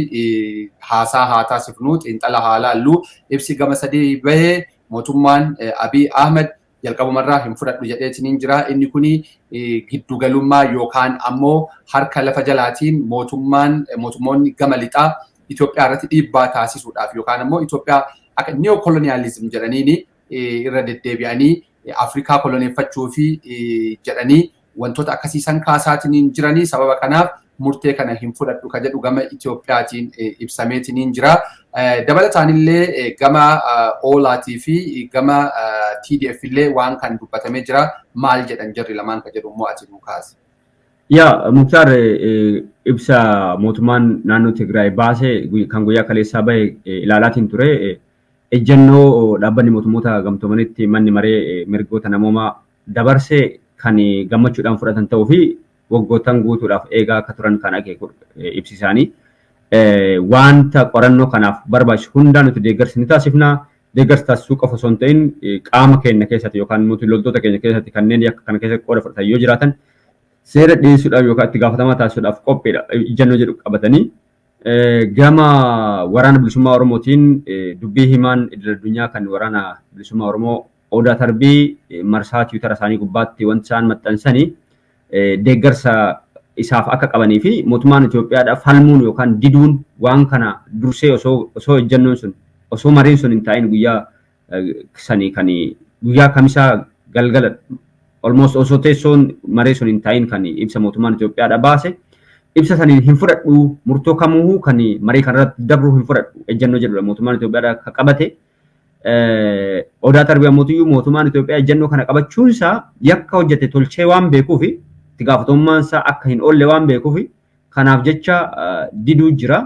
haasaa haa taasifnu xiinxala haa laallu. Ibsi gama sadii bahe mootummaan Abiy Ahmed jalqabumarraa hin fudhadhu jedheetiniin jira. Inni kuni giddugalummaa yookaan ammoo harka lafa jalaatiin mootummoonni gama lixaa Itoophiyaa irratti dhiibbaa taasisuudhaaf yookaan ammoo Itoophiyaa akka neokoloniyaalizim jedhaniini irra deddeebi'anii Afrikaa koloneeffachuu fi jedhanii wantoota akkasiisan kaasaatiin jiranii sababa kanaaf murtee kana hin fudhadhu ka jedhu gama Itoophiyaatiin ibsameetiin jira. Dabalataan illee gama Oolaatii fi gama TDF illee waan kan dubbatamee jira. Maal jedhan jarri lamaan ka jedhu immoo ati nukaas. Yaa Muktaar ibsa mootummaan naannoo Tigraay baasee kan guyyaa kaleessaa bahe ilaalaatiin ture. Ejjennoo dhaabbanni mootummoota gamtoomanitti manni maree mirgoota namoomaa dabarsee kan gammachuudhaan fudhatan ta'uu fi waggootan guutuudhaaf eegaa akka turan kan akeeku ibsisaanii. Wanta qorannoo kanaaf barbaachisu hundaa nuti deeggarsi ni taasifna. Deeggarsi taasisuu qofa osoo hin ta'in qaama keenya keessatti yookaan nuti loltoota keenya keessatti kanneen yakka kana keessatti qooda fudhatan yoo jiraatan seera dhiyeessuudhaaf yookaan itti gaafatamaa taasisuudhaaf qophiidha. Ejjennoo jedhu qabatanii. Gama waraana bilisummaa Oromootiin dubbii himaan idil addunyaa kan waraana bilisummaa Oromoo Odaa Tarbii marsaa tiwitara isaanii gubbaatti wanti isaan maxxansanii deeggarsa isaaf akka qabanii fi mootummaan Itoophiyaadhaaf falmuun yookaan diduun waan kana dursee osoo ejjennoon sun osoo mariin sun hin taa'in guyyaa sanii kan guyyaa kamisaa galgala almost osoo teessoon marii sun hin taa'in kan ibsa mootummaan Itoophiyaadha baase. Ibsa saniin hin fudhadhu murtoo kamuu kan marii kanarratti dabru hin fudhadhu ejjennoo jedhudha mootummaan Itoophiyaa ka qabate. Odaa Tarbii ammoo mootummaan Itoophiyaa ejjennoo kana qabachuun isaa yakka hojjete tolchee waan beekuuf itti gaafatamummaan isaa akka hin oolle waan beekuuf kanaaf jecha diduu jira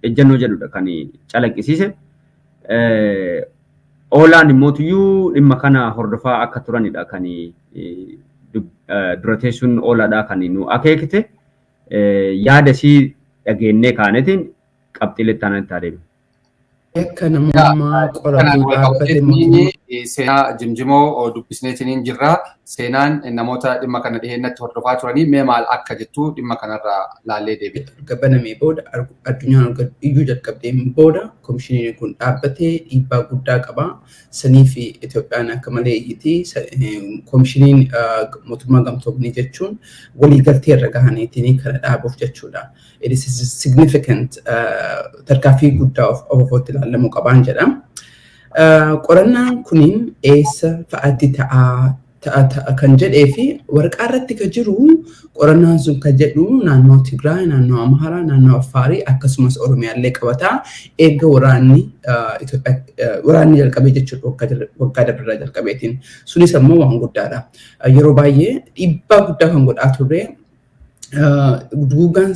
ejjennoo jedhudha kan calaqqisiise. Oolaan immoo dhimma kana hordofaa akka turanidha kan dura teessuun oolaadhaa kan nu akeekite. Yaada isii dhageennee kaanetiin qabxiilee itti adeemu. Akka namummaa qoratu dhaabbate seenaa jimjimoo dubbisneetiin jirra. Seenaan namoota dhimma kana dhiheenyatti hordofaa turanii mee maal akka jettu dhimma kanarraa laallee deebi'e. Gabanamee booda addunyaan iyyuu jalqabdeen booda komishiniin kun dhaabbatee dhiibbaa guddaa qaba. Sanii fi Itoophiyaan akka malee iyyiti komishiniin mootummaa gamtoomanii jechuun waliigaltee irra gahaniitiin kana dhaabuuf jechuudha. It is significant tarkaanfii guddaa of ilaalamuu qabaan jedha. Qorannaan kuniin eessa fa'aatti ta'a kan jedhee fi waraqaa irratti kan jiru qorannaan sun kan jedhu naannoo Tigraay, naannoo Amaaraa, naannoo Affaarii akkasumas Oromiyaallee qabataa eegga waraanni jalqabee jechuudha waggaa darbeerraa jalqabeetiin. Sunis ammoo waan guddaadha. Yeroo baay'ee dhiibbaa guddaa kan godhaa turre duugaan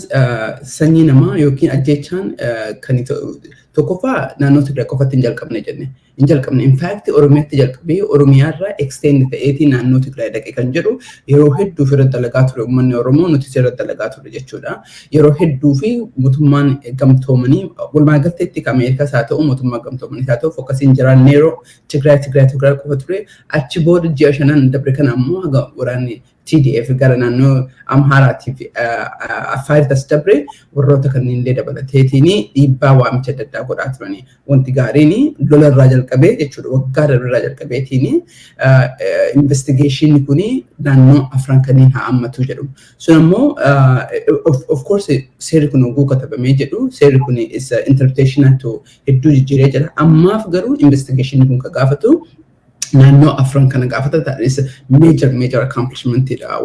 sanyii namaa yookiin ajjeechaan kan tokkoffaa naannoo Tigraay qofatti hin jalqabne jenne. In jalqabne in fact Oromiyaatti jalqabee Oromiyaarraa extend ta'eetii naannoo Tigraay dhaqe kan jedhu yeroo hedduu irratti dalagaa ture uummanni Oromoo nuti irratti dalagaa ture jechuudha. Yeroo hedduu fi mootummaan gamtoomanii walumaa galteetti kan Ameerikaas haa ta'u mootummaa gamtoomanii haa ta'u fokkasiin jiraan neeroo Tigraay qofa ture achi booda ji'a 5 dabre kana ammoo haga waraanni TDF gara naannoo Amhaaraatii fi Affaariitti dabre warroota kanneen illee dabalateetiin dhiibbaa waamicha adda addaa godhaa turanii. Wanti gaariin lola irraa jalqabee jechuudha waggaa darbeerraa jalqabeetiin investigeeshinii kuni naannoo afran kanneen haa hammatu jedhu. Sun ammoo of course seerri kun oguu katabamee jedhu seerri kun interpretationatu hedduu jijjiiree jira. Ammaaf garuu investigeeshinii kun ka gaafatu naannoo afran kana gaafata ta'es major accomplishment dha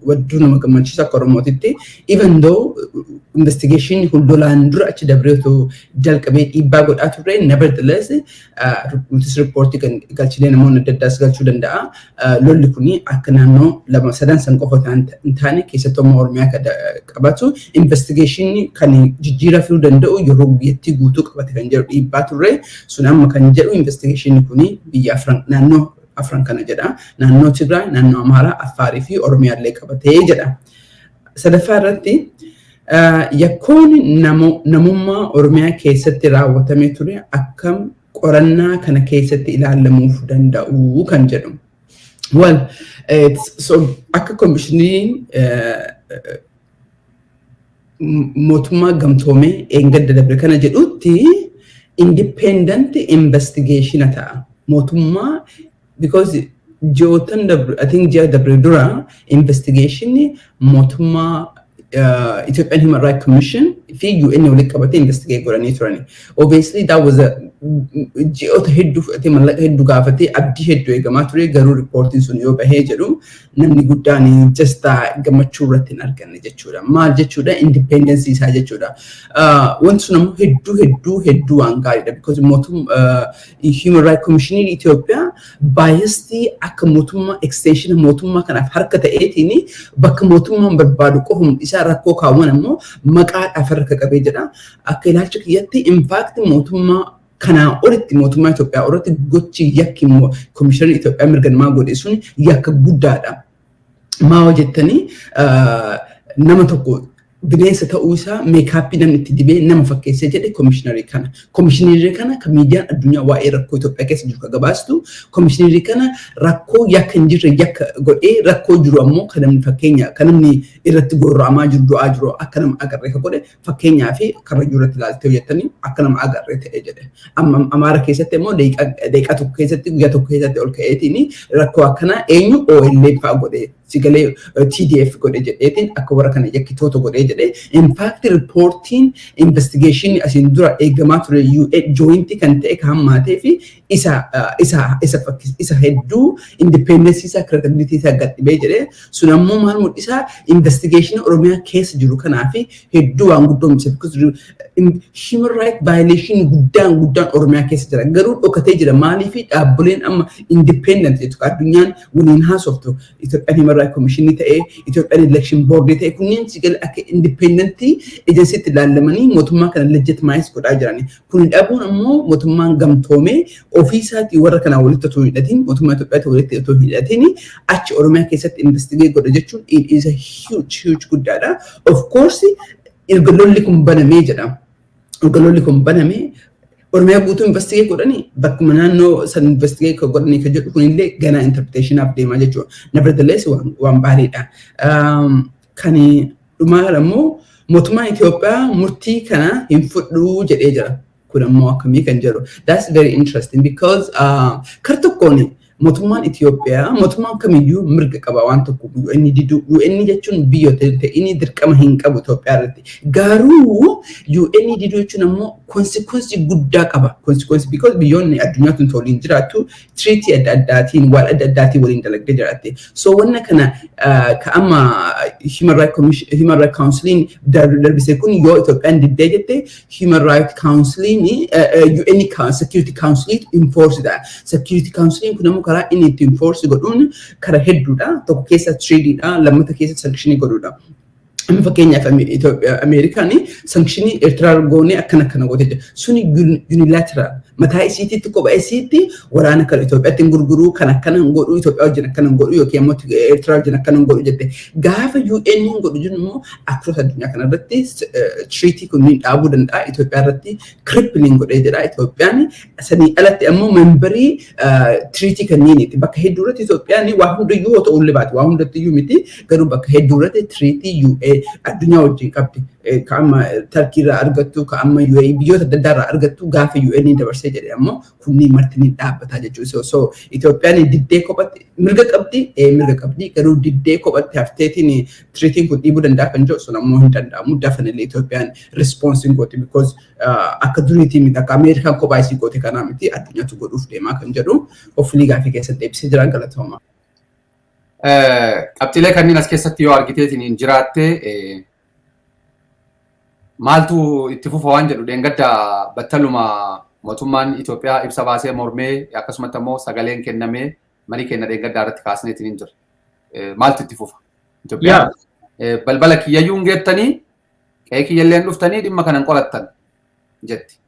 wadduu nama gammachiisa akka Oromootitti even though investigation kun lolaan dura achi dabreetu jalqabee dhiibbaa godhaa turre nevertheless nutis reportii kan galchilee namoonni adda addaas galchuu danda'a lolli kuni akka naannoo lama sadan san qofa hin taane keessattuu Oromiyaa qabatu investigation kan jijjiiraa fiduu danda'u yeroo biyyattii guutuu qabate kan jedhu dhiibbaa turre sun amma kan jedhu investigation kuni biyya naannoo afran kana jedha naannoo Tigraay naannoo Amaaraa Affaarii fi Oromiyaallee qabatee jedha. Sadaffaa irratti yakkoon namummaa Oromiyaa keessatti raawwatamee ture akkam qorannaa kana keessatti ilaalamuuf danda'u kan jedhu. Well, so akka komishiniin mootummaa gamtoomee eengadda dabre kana jedhutti independent investigation ta'a. Mootummaa because Jotan I think Jia dabre dura investigation mootummaa Ethiopian Human Rights Commission fi UN waliin qabatee investigate godhanii turani. Obviously that was a ji'oota hedduu fudhatee mallaqa hedduu gaafatee abdii hedduu eegamaa ture garuu riippoortiin sun yoo bahee jedhu namni guddaan just gammachuu irratti hin arganne jechuudha. Maal jechuudha independence isaa jechuudha. Wanti sun ammoo hedduu waan gaariidha because Human Rights Commission Ethiopia biased akka mootummaa extension mootummaa kanaaf harka ta'eetiin bakka mootummaan barbaadu qofum isaa rakkoo kaawwan ammoo maqaa dhafarka qabee jedha. Akka ilaalcha kiyyatti in fact mootummaa kana olitti mootummaa Itoophiyaa olitti gochi yakki komishinii Itoophiyaa mirga namaa godhe sun yakka guddaadha. Maa hojjettanii nama tokko bineensa ta'uu isaa meekaappii namni itti dibee nama fakkeessee jedhe komishinerii kana. Komishinerii kana kan miidiyaan addunyaa waa'ee rakkoo Itoophiyaa keessa jiru gabaastu. Komishinerii kana rakkoo yakka hin jirre yakka godhee rakkoo jiru ammoo kan namni fakkeenya kan namni irratti gorra'amaa jiru du'aa jiru akka nama agarree ka godhe fakkeenyaa fi karra jirratti ilaaltee hojjettanii akka nama agarree ta'ee jedhe. Amma Amaara keessatti immoo daqiiqaa tokko keessatti guyyaa tokko keessatti ol ka'eetiin rakkoo akkanaa eenyu OLF fa'aa godhe. Sigalee TDF godhe jedheetiin akka warra kana yakkitoota godhee jedhee in fact reporting investigation asiin dura eegamaa ture UN joint kan ta'e kan hammaatee fi isa hedduu independence isaa credibility isaa gadhibee jedhee sun ammoo maal mul'isaa investigation Oromiyaa keessa jiru kanaa fi hedduu waan guddoomse because human right violation guddaan Oromiyaa keessa jira garuu dhokatee jira maalii fi dhaabbileen amma independent jechuudha addunyaan waliin haasoftu Itoophiyaa Human Rights Commission ta'ee Itoophiyaa Election Board ta'ee kunneen sigal akka independent agency itti ilaalamanii mootummaa kana legitimize godhaa jirani. Kun dhabuun ammoo mootummaan gamtoomee ofiisaatii warra kana walitti otoo hidhatiin mootummaa Itoophiyaa walitti otoo hidhatiin achi Oromiyaa keessatti investigate godha jechuun it is a huge guddaadha. Of course ergalolli kun banamee jedhama. Ergalolli kun banamee Oromiyaa guutuu investigate godhanii bakkuma naannoo san investigate godhanii kan jedhu kunillee ganaa interpretation of deemaa jechuudha. Nevertheless waan bareedha. Kan dhumaa ammoo mootummaan Itoophiyaa murtii kana hin fudhuu jedhee jira. Kun ammoo akkamii kan jedhu. That's very interesting because kar tokkoon mootummaan Itoophiyaa mootummaan kamiyyuu mirga qaba waan tokko UN jechuun biyyoota inni dirqama hin qabu Itoophiyaa irratti. Garuu UN jechuun ammoo consequence guddaa qaba. Consequence because biyyoonni addunyaa tun toliin jiraatu treaty adda addaatiin waan adda addaatiin waliin dalagdee jiraatte. So wanna kana ka amma Human Rights Council darbisee kun yoo Itoophiyaan diddee jette Human Rights Council UN Security Council enforce that. Security Council kun ammoo karaa inni itti enforce godhuun karaa hedduudha. Tokko keessa treatyidha, lammataa keessa sanctionii godhuudha. Amma fakkeenyaaf Ameerikaan sanctionii Eertiraa goonee akkana goote jira. Suni unilateral mataa isiitti kophaa isiitti waraana kan Itoophiyaatti hin gurguruu kan akkana hin godhuu Itoophiyaa wajjin akkana hin godhuu yookiin immoo Eertiraa wajjin akkana hin godhuu jette. Gaafa UN hin godhu jennu immoo across addunyaa kanarratti treaty kunniin dhaabuu danda'a Itoophiyaa irratti crippling godhee jira. Itoophiyaan sanii alatti ammoo membarii treaty kanniiniiti. Bakka hedduu irratti Itoophiyaan waa hundayyuu yoo ta'ullee baate waa hundattiyyuu miti garuu bakka hedduu irratti treaty UN addunyaa wajjin qabdi. Ka'amma Tarkiirraa argattu ka'amma UAE biyyoota adda addaarraa argattu gaafa UN dabarsee jedhe ammoo kunniin martiniin dhaabbataa jechuudha. So Itoophiyaan diddee kophatti mirga qabdi garuu diddee kophatti hafteetiin treatiin kun dhiibuu danda'a kan jedhu sun ammoo hin danda'amu. Definitely Itoophiyaan response hin goote because akka duriitii miti akka Ameerikaan kophaa isii goote kanaa miti addunyaatu godhuuf deemaa kan jedhu hopefully gaafii keessatti deebisee jiran galatooma. Qabxiilee kanneen as keessatti yoo argiteetiin hin jiraatte maaltu itti fufa waan jedhu dheengadda battaluma mootummaan Itoophiyaa ibsa baasee mormee akkasumatti ammoo sagaleen kennamee marii kenna dheengaddaa irratti kaasneetiin hin jiru. Maaltu itti fufa? Itoophiyaa balbala kiyyayyuu hin geettanii qe'ee kiyyalleen dhuftanii dhimma kanan qorattan jetti.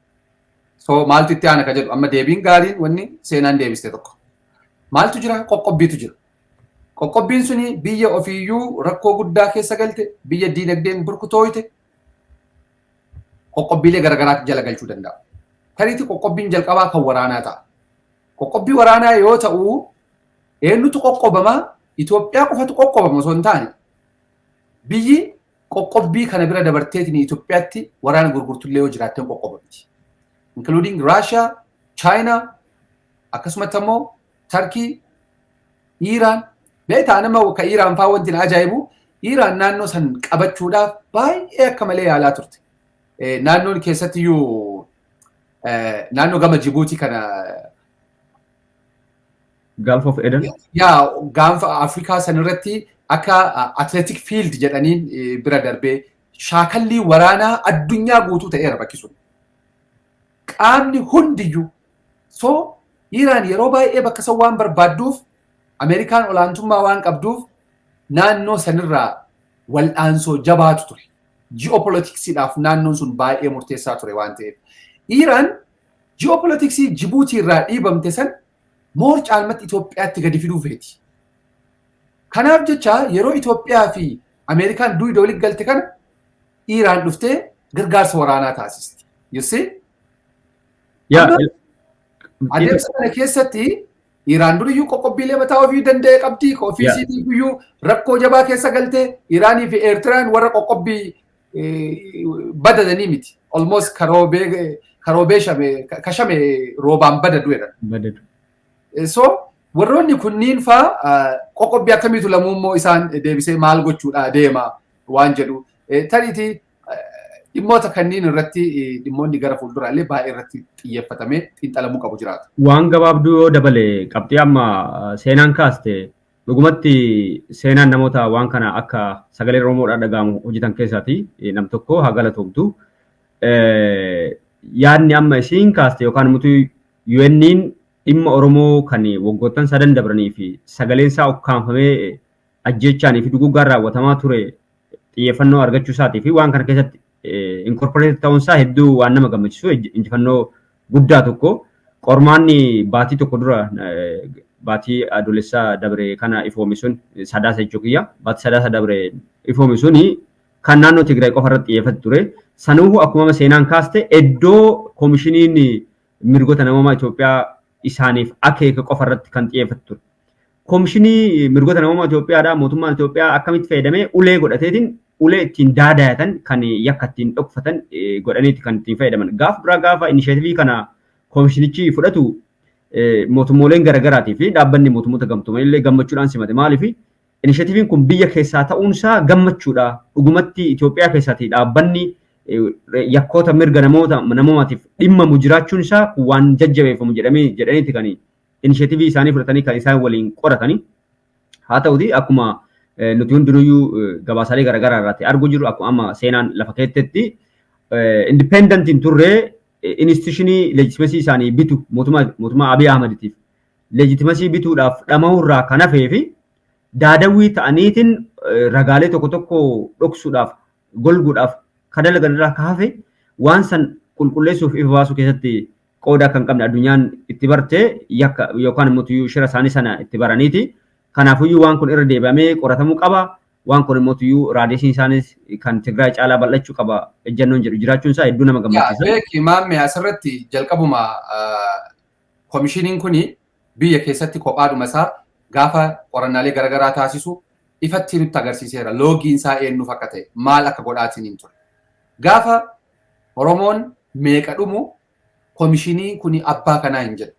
So maaltu itti aana ka jedhu amma deebiin gaariin wanni seenaan deebiste tokko. Maaltu jira? Qoqqobbiitu jira. Qoqqobbiin suni biyya ofiiyyuu rakkoo guddaa keessa galte biyya diinagdeen burkutooyte qoqqobbiilee garaagaraa jala galchuu danda'a. tariiti qoqqobbiin jalqabaa kan waraanaa ta'a. Qoqqobbii waraanaa yoo ta'u eenyutu qoqqobamaa Itoophiyaa qofatu qoqqobama osoo hin taane biyyi qoqqobbii kana bira dabarteetiin Itoophiyaatti waraana gurgurtullee yoo jiraatteen qoqqobamti. Including Russia, China, akkasumatti immoo Turkey, Iran. Beetaa nama ka Iran faa wanti na ajaa'ibu Iran naannoo san qabachuudhaaf baay'ee akka malee yaalaa turte. Naannoon keessatti iyyuu naannoo gama Djibouti kana Gulf of Eden. Yaa gaanfa Afrikaa san irratti akka athletic field jedhaniin bira darbee shaakallii waraanaa addunyaa guutuu ta'eera bakki sun. Qaamni hundiyyuu so Iran yeroo baay'ee bakka san waan barbaadduuf Amerikaan olaantummaa waan qabduuf naannoo sanirraa wal'aansoo jabaatu ture. Geopolitiksiidhaaf naannoon sun baay'ee murteessaa ture waan ta'eef. Iran geopolitiksii Djibouti irraa dhiibamte san moor caalmatti Itoophiyaatti gadi fiduu feeti. Kanaaf jecha yeroo Itoophiyaa fi Amerikaan duwidoo walitti galte kana Iran dhuftee gargaarsa waraanaa taasisti. You see? Adeemsa kana keessatti Iran duriyyuu qoqqobbiilee mataa ofii danda'e qabdi. Ofiisiitiif iyyuu rakkoo jabaa keessa galtee Iraanii fi Eertiraan warra qoqqobbii badadanii miti. Almost karoobee kashame roobaan badadu jedhan. So warroonni kunniin faa qoqqobbii akkamiitu lamuummoo isaan deebisee maal gochuudha deema waan jedhu. Tariitii dhimmoota kanneen irratti dhimmoonni gara fuulduraallee baay'ee irratti xiyyeeffatamee xiinxalamuu qabu jiraata. Waan gabaabduu yoo dabale qabxii amma seenaan kaaste dhugumatti seenaan namoota waan kana akka sagalee Oromoodhaan dhaga'amu hojjetan keessaati nam tokko haa galatoomtu. Yaadni amma isiin kaaste yookaan mutu UN'n dhimma Oromoo kan waggoottan sadan dabranii fi sagaleen isaa ukkaanfamee ajjechaanii fi duguggaan raawwatamaa ture xiyyeeffannoo argachuu isaatii fi waan kana keessatti incorporate ta'uun isaa hedduu waan nama gammachiisu injifannoo guddaa tokko qormaanni baatii tokko dura baatii adoolessaa dabre kana ifoome sun sadaasa jechuu kiyya baatii sadaasa dabre ifoome suni kan naannoo Tigraay qofa irratti xiyyeeffate ture sanuuhu akkuma seenaan kaaste iddoo koomishiniin mirgoota namoomaa Itoophiyaa isaaniif akeeka qofa irratti kan xiyyeeffate ture. Koomishinii mirgoota namoomaa Itoophiyaadhaa mootummaan Itoophiyaa akkamitti fayyadamee ulee godhateetiin ulee ittiin daadayatan kan yakka ittiin dhokfatan godhaniiti kan ittiin fayyadaman. Gaafa inisheetivii kana koomishinichi fudhatu mootummooleen garaagaraatii fi dhaabbanni mootummoota gamtoomanii illee gammachuudhaan simate. Maaliif inisheetiviin kun biyya keessaa ta'uunsaa gammachuudha. Dhugumatti Itoophiyaa keessatti dhaabbanni yakkoota mirga namoomaatiif dhimmamu jiraachuun isaa waan jajjabeeffamu jedhaniiti kan inisheetivii isaanii fudhatanii kan isaan waliin qoratanii. Haa ta'uti akkuma nuti hundinuyyuu gabaasaalee garaagaraa irratti arguu jiru akkuma amma seenaan lafa keessatti indipendentiin turree instituushinii leejitimasii isaanii bitu mootummaa Abiy Ahmediitiif leejitimasii bituudhaaf dhama'uurraa kan hafee fi daadawwii ta'aniitiin ragaalee tokko tokko dhoksuudhaaf golguudhaaf kan dalagan irraa kan hafe waan san qulqulleessuuf ifa baasuu keessatti qooda kan qabne addunyaan itti barte yakka yookaan immoo shira isaanii sana itti baraniiti. Kanaafiyyuu waan kun irra deebi'amee qoratamuu qaba. Waan kun immoo raadiyeeshiin isaanis kan Tigraay caalaa bal'achuu qaba ejjannoon jedhu jiraachuun isaa hedduu nama gammachiisa. Beeki maammee asirratti jalqabuma koomishiniin kuni biyya keessatti kophaadhuma isaa gaafa qorannaalee garaagaraa taasisu ifatti nutti agarsiiseera. Loogiin isaa eenyuuf akka ta'e maal akka godhaatiin hin ture. Gaafa Oromoon meeqa dhumu koomishinii kuni abbaa kanaa hin jedhu.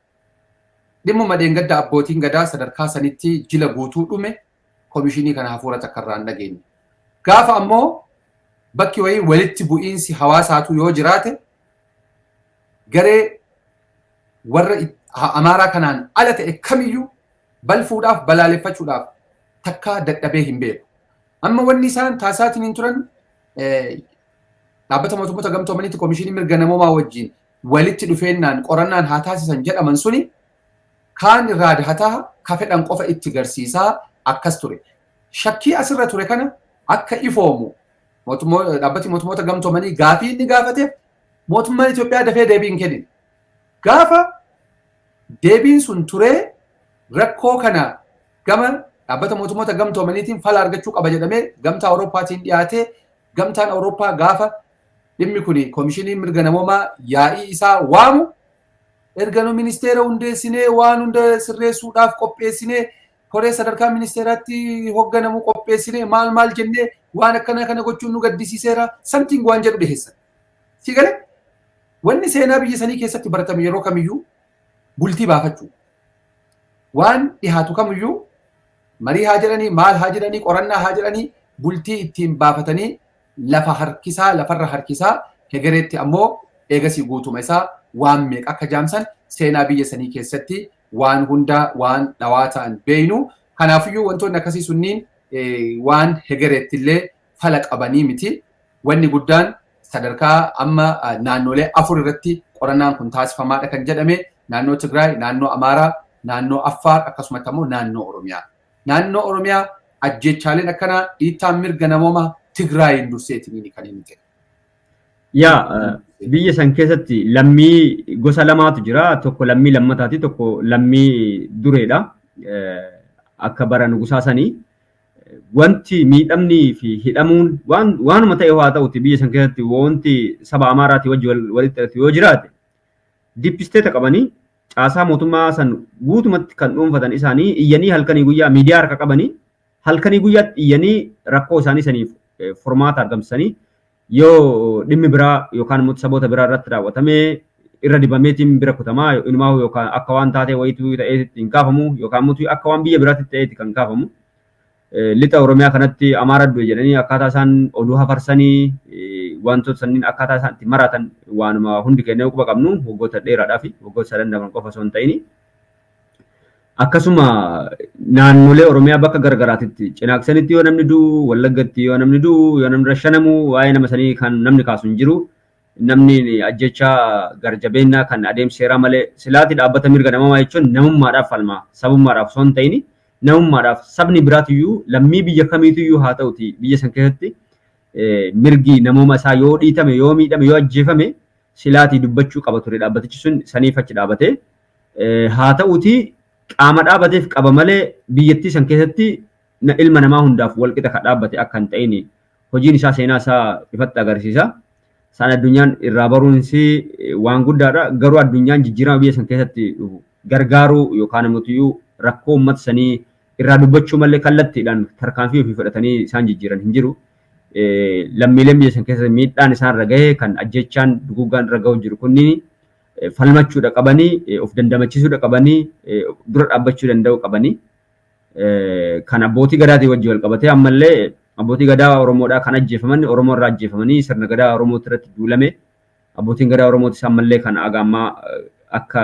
Dhimmuma deengadda abbootiin gadaa sadarkaa sanitti jila guutuu dhume koomishinii kana hafuura takka irraa hin dhageenye. Gaafa ammoo bakki wayii walitti bu'iinsi hawaasaatu yoo jiraate garee warra Amaaraa kanaan ala ta'e kamiyyuu balfuudhaaf balaaleffachuudhaaf takka dadhabee hin beeku. Amma wanni isaan taasisaatiin hin turan dhaabbata mootummoota gamtoomaniitti koomishinii mirga namoomaa wajjin walitti dhufeennaan qorannaan haa taasisan jedhaman suni kaan irraa dahataa ka fedhan qofa itti garsiisaa akkas ture. Shakkii asirra ture kana akka ifoomu dhaabbati mootummoota gamtoomanii gaafii inni gaafateef mootummaan Itoophiyaa dafee deebii hin kennine. Gaafa deebiin sun turee rakkoo kana gama dhaabbata mootummoota gamtoomaniitiin fala argachuu qaba jedhamee gamtaa Awurooppaatiin dhiyaatee gamtaan Awurooppaa gaafa dhimmi kuni koomishinii mirga namoomaa yaa'ii isaa waamu erga ministeera hundeessinee waan hunda sirreessuudhaaf qopheessinee koree sadarkaa ministeeraatti hoogganamu qopheessinee maal jennee waan akkana kana gochuun nu gaddisiiseera something waan jedhu dhiheessan. Si galee wanni seenaa biyya sanii keessatti baratame yeroo kamiyyuu bultii baafachuu waan dhihaatu kamiyyuu marii haa jedhanii maal haa jedhanii qorannaa haa jedhanii bultii ittiin baafatanii lafarra harkisaa hegereetti ammoo eegasii guutuma isaa waan meeqa akka jaamsan seenaa biyya sanii keessatti waan hunda waan dhawaa ta'an beeynu kanaafiyyuu wantoonni akkasii sunniin waan hegereetti illee fala qabanii miti wanni guddaan sadarkaa amma naannolee 4 irratti qorannaan kun taasifamaadha kan jedhame naannoo Tigraay, naannoo Amaaraa, naannoo Affaar akkasumas immoo naannoo Oromiyaa. Naannoo Oromiyaa ajjechaaleen akkana dhiittaan mirga namoomaa Tigraayin durseetiin kan inni ta'e. Yaa biyya san keessatti lammii gosa lamaatu jira. Tokko lammii lammataati, tokko lammii dureedha. Akka bara nugusaa sanii wanti miidhamnii fi hidhamuun waanuma ta'e haa ta'uti biyya san keessatti wanti saba Amaaraatii wajji walitti hidhatu yoo jiraate dippisteeta qabanii caasaa mootummaa san guutumatti kan dhuunfatan isaanii iyyanii halkanii guyyaa miidiyaa harka qabanii halkanii guyyaatti iyyanii rakkoo isaanii saniif furmaata argamsanii yoo dhimmi biraa yookaan immoo saboota biraa irratti raawwatamee irra dibameetiin bira kutamaa inumaa yookaan akka waan taatee wayituu ta'ee ittiin kaafamu yookaan immoo akka waan biyya biraatti ta'ee kan kaafamu. Lixa Oromiyaa kanatti Amaara du'e jedhanii akkaataa isaan oduu hafarsanii wantoota sanniin akkaataa isaan itti maratan waanuma hundi keenya quba qabnu waggoota dheeraadhaa fi waggoota sadan daban qofa osoo hin ta'in akkasuma naannolee Oromiyaa bakka garagaraatitti Cinaaksanitti yoo namni du'u Wallaggatti yoo namni du'u yoo namni rashanamu waa'ee nama sanii kan namni kaasu hin jiru namni ajjechaa garjabeennaa kan adeemseeraa malee silaati dhaabbata mirga namummaa jechuun namummaadhaaf falmaa sabummaadhaaf osoo hin ta'in namummaadhaaf sabni biraatiyyuu lammii biyya kamiitiyyuu haa ta'uti biyya san keessatti mirgi namummaa isaa yoo dhiitame yoo miidhame yoo ajjeefame silaatii dubbachuu qaba ture dhaabbatichi sun saniif achi dhaabate haa ta'uti qaama dhaabateef qaba malee biyyattii san keessatti ilma namaa hundaaf walqixa kan dhaabbate akka hin ta'in hojiin isaa seenaa isaa ifatti agarsiisa. San addunyaan irraa baruunsi waan guddaadha garuu addunyaan jijjiirama biyya san keessatti gargaaruu yookaan immoo rakkoo uummata sanii irraa dubbachuu malee kallattiidhaan tarkaanfii ofii fudhatanii isaan jijjiiran hin jiru. Lammiileen biyya san keessa miidhaan isaan irra gahee kan ajjechaan duguuggaan irra gahu jiru kunniin falmachuudha qabanii of dandamachiisuudha qabanii dura dhaabbachuu danda'u qabanii kan abbootii gadaatii wajjin wal qabatee ammallee abbootii gadaa Oromoodhaa kan ajjeefaman Oromoo irraa ajjeefamanii sirna gadaa Oromooti irratti duulame abbootiin gadaa Oromootis ammallee kan agaammaa akka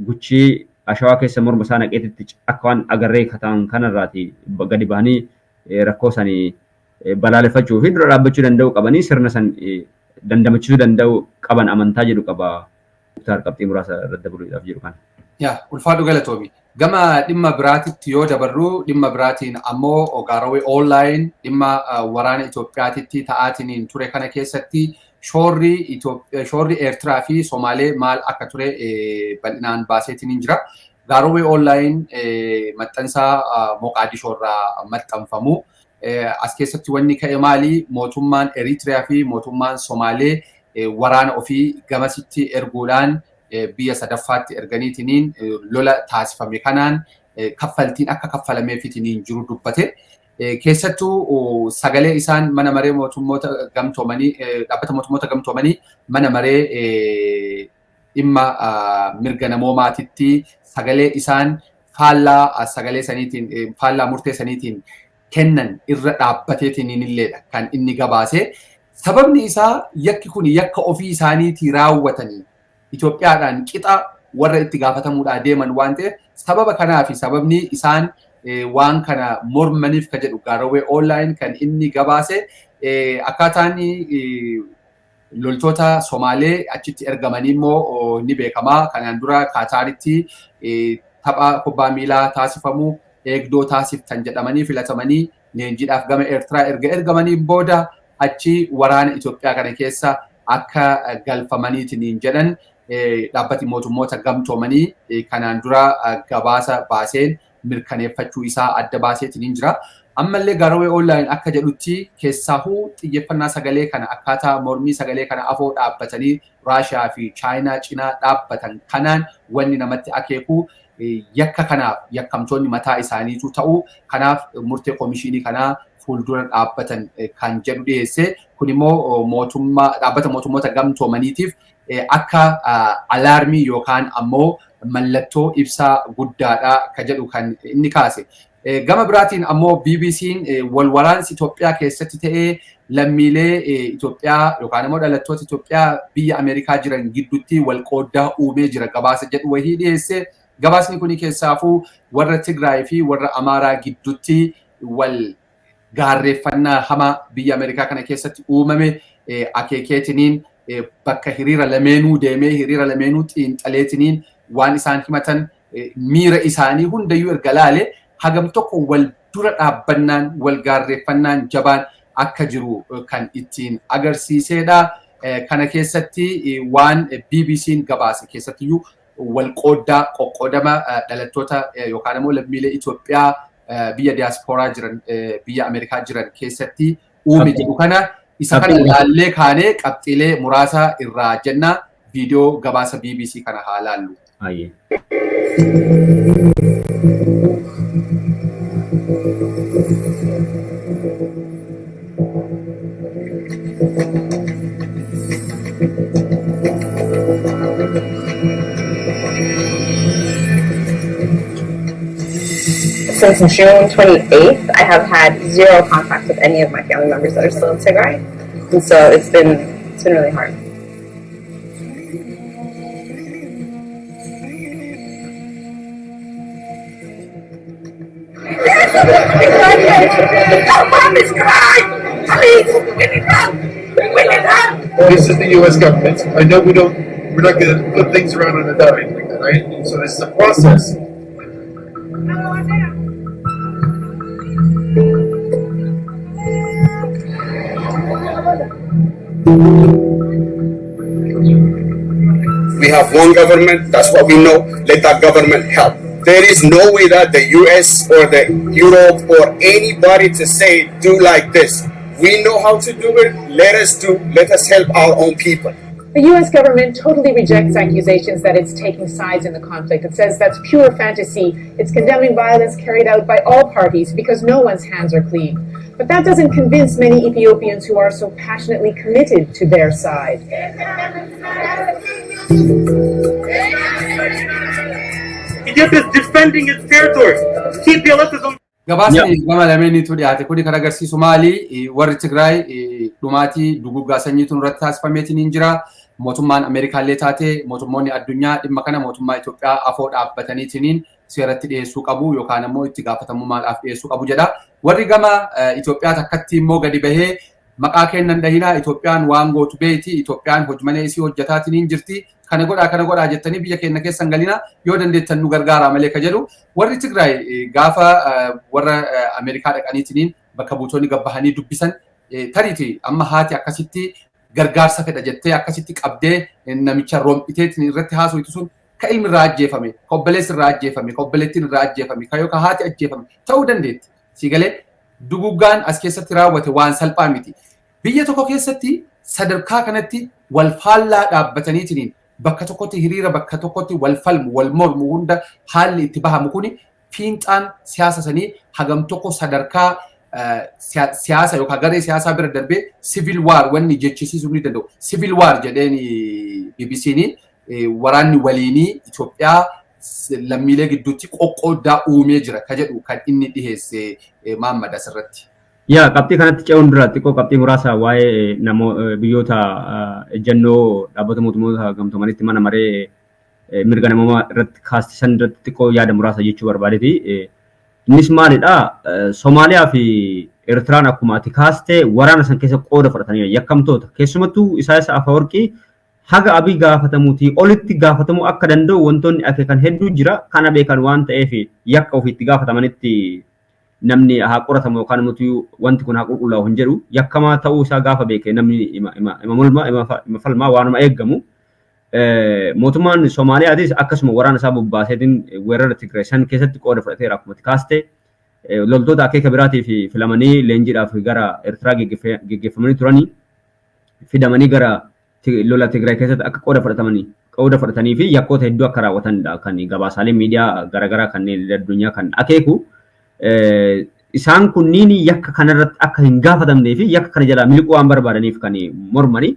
guchii Ashawaa keessa morma isaa naqeetitti akka waan agarree kataan kanarraati gadi bahanii rakkoo sanii balaaleffachuu fi dura dhaabbachuu danda'u qabanii sirna san dandamachiisuu danda'u qaban amantaa jedhu qaba. Muktaar qabxii muraasa irratti dabaluudhaaf jiru kan. Yaa ulfaadhu galatoomi. Gama dhimma biraatitti yoo dabarru dhimma biraatiin ammoo Gaarawee online dhimma waraana Itoophiyaatitti ta'aatiin ture kana keessatti shoorri Eertiraa fi Somaalee maal akka ture bal'inaan baaseetiin jira. Gaarawee online maxxansaa Moqaadishoo irraa maxxanfamu. As keessatti wanni ka'e maali mootummaan Eritiriyaa fi mootummaan Somaalee waraana ofii gamasitti erguudhaan biyya sadaffaatti erganiitiin lola taasifame kanaan kaffaltiin akka kaffalameefitiniin jiru dubbate. Keessattuu sagalee isaan mana maree mootummoota gamtoomanii dhaabbata mootummoota gamtoomanii mana maree dhimma mirga namoomaatitti sagalee isaan faallaa sagalee saniitiin faallaa murtee saniitiin kennan irra dhaabbateetiin illeedha kan inni gabaase. Sababni isaa yakki kun yakka ofii isaaniitii raawwatanii Itoophiyaadhaan qixa warra itti gaafatamuudhaa deeman waan ta'eef sababa kanaa fi sababni isaan waan kana mormaniif ka jedhu Gaarawee online kan inni gabaase akkaataan loltoota Somaalee achitti ergamanii immoo ni beekamaa kanaan dura Kaataaritti tapha kubbaa miilaa taasifamu eegdoo taasiftan jedhamanii filatamanii leenjiidhaaf gama Eertiraa ergamanii booda achi waraana Itoophiyaa kana keessa akka galfamaniitiin jedhan dhaabbati mootummoota gamtoomanii kanaan dura gabaasa baaseen mirkaneeffachuu isaa adda baaseetiin jira. ammallee garawee online akka jedhutti keessaahuu xiyyeeffannaa sagalee kana akkaataa mormii sagalee kana afoo dhaabbatanii Raashiyaa fi Chaayinaa cinaa dhaabbatan kanaan wanni namatti akeeku yakka kanaaf yakkamtoonni mataa isaaniitu ta'u kanaaf murtee komishinii kanaa fuuldura dhaabbatan kan jedhu dhiyeesse kun immoo dhaabbata mootummoota gamtoomaniitiif akka alaarmii yookaan ammoo mallattoo ibsaa guddaadha ka jedhu kan inni kaase. Gama biraatiin ammoo BBC'n walwaraansi Itoophiyaa keessatti ta'ee lammiilee Itoophiyaa yookaan immoo dhalattoota Itoophiyaa biyya Ameerikaa jiran gidduutti walqooddaa uumee jira gabaasa jedhu wahii dhiyeesse. Gabaasni kun keessaafuu warra Tigraay fi warra Amaaraa gidduutti wal gaarreeffannaa hama biyya Ameerikaa kana keessatti uumame akeekeetiniin bakka hiriira lameenuu deemee hiriira lameenuu xiinxaleetiniin waan isaan himatan miira isaanii hundayyuu erga laale hagam tokko wal dura dhaabbannaan wal gaarreeffannaan jabaan akka jiru kan ittiin agarsiisedha. Kana keessatti waan BBC'n gabaase keessattiyyuu wal qoqqoodama dhalattoota yookaan immoo lammiilee Itoophiyaa biyya diaasporaa jiran biyya Ameerikaa jiran keessatti uume jedhu kana isa kana ilaallee kaanee qabxiilee muraasa irraa jenna viidiyoo gabaasa BBC kana haa laallu. Since June 28th, I have had zero contact with any of my family members that are still in Tigray, and so it's been really hard. This is the U.S. government. I know we're not going to flip things around on a dime like that, right? So this is a process. We have one government, that's what we know. Let that government help. There is no way that the US or the Europe or anybody to say do like this. We know how to do it. Let us help our own people. The US government totally rejects accusations that it's taking sides in the conflict. It says that's pure fantasy. It's condemning violence carried out by all parties because no one's hands are clean. But that doesn't convince many Ethiopians who are so passionately committed to their side. Ethiopia is defending its territory. TPLF is on. Gabaasni gama lameeniitu dhiyaate kuni kan agarsiisu maali warri Tigraay dhumaatii duguggaa sanyiituun irratti taasifameetiin jira. Mootummaan Ameerikaallee taate mootummoonni addunyaa dhimma kana mootummaa Itoophiyaa afoo dhaabbataniitiin seeratti dhiyeessuu qabu yookaan immoo itti gaafatamummaadhaaf dhiyeessuu qabu jedha. Warri gama Itoophiyaa takkatti immoo gadi bahee maqaa kennan dhahinaa Itoophiyaan waan gootu beeti Itoophiyaan hojmalee isii hojjetaatiin jirti. Kana godhaa jettanii biyya keenya keessan galina yoo dandeettan nu gargaara malee ka jedhu warri Tigraay gaafa warra Ameerikaa dhaqaniitiin bakka buutonni gabbahanii dubbisan tariiti amma haati akkasitti gargaarsa fedha jettee akkasitti qabdee namicha rompiteetiin irratti haasawwitu sun ka ilmi irraa ajjeefame ka obboleessi irraa ajjeefame ka obboleettiin irraa ajjeefame ka yookaan haati ajjeefame ta'uu dandeetti siigalee duguggaan as keessatti raawwate waan salphaa miti biyya tokko keessatti sadarkaa kanatti wal faallaa dhaabbataniitiin bakka tokkotti hiriira bakka tokkotti wal falmu wal mormu hunda haalli itti bahamu kuni fiinxaan siyaasa sanii hagam tokko sadarkaa siyaasa yookaan garee siyaasaa bira darbee civil war wanni jechisiisuu ni danda'u. Civil war jedheen BBC'n waraanni waliinii Itoophiyaa lammiilee gidduutti qoqqooddaa uumee jira ka jedhu kan inni dhiheesse Maammad asirratti. Yaa qabxii kanatti ce'uun dura xiqqoo qabxii muraasa waa'ee biyyoota ejjennoo dhaabbata mootummoota gamtoomanitti mana maree mirga namummaa irratti kaastisan irratti xiqqoo yaada muraasa jechuu barbaadeeti. Innis maalidha? Somaaliyaa fi Eertiraan akkuma ati kaastee waraana san keessa qooda fudhatanii yakkamtoota. Keessumattuu Isaayyaas Afeworqii haga Abiy gaafatamuutii olitti gaafatamuu akka danda'u wantoonni akeekan hedduu jira. Kana beekan waan ta'eef yakka ofiitti gaafatamanitti namni haa qoratamu yookaan immoo wanti kun haa qulqullaa'u hin jedhu yakkamaa ta'uu isaa gaafa beeke namni ima falmaa waanuma eeggamu. Mootummaan Soomaaliyaatis akkasuma waraana isaa bobbaaseetiin weerara Tigraay san keessatti qooda fudhateera akkuma kaaste loltoota akeeka biraatii fi filamanii leenjiidhaaf gara Eertiraa geggeeffamanii turanii fidamanii gara lola Tigraay keessatti akka qooda fudhatanii fi yakkoota hedduu akka raawwatanidha kan gabaasaalee miidiyaa garaagaraa kanneen addunyaa kan akeeku. Isaan kunniin yakka kanarratti akka hin gaafatamnee fi yakka kana jalaa miliquu waan barbaadaniif kan mormanii.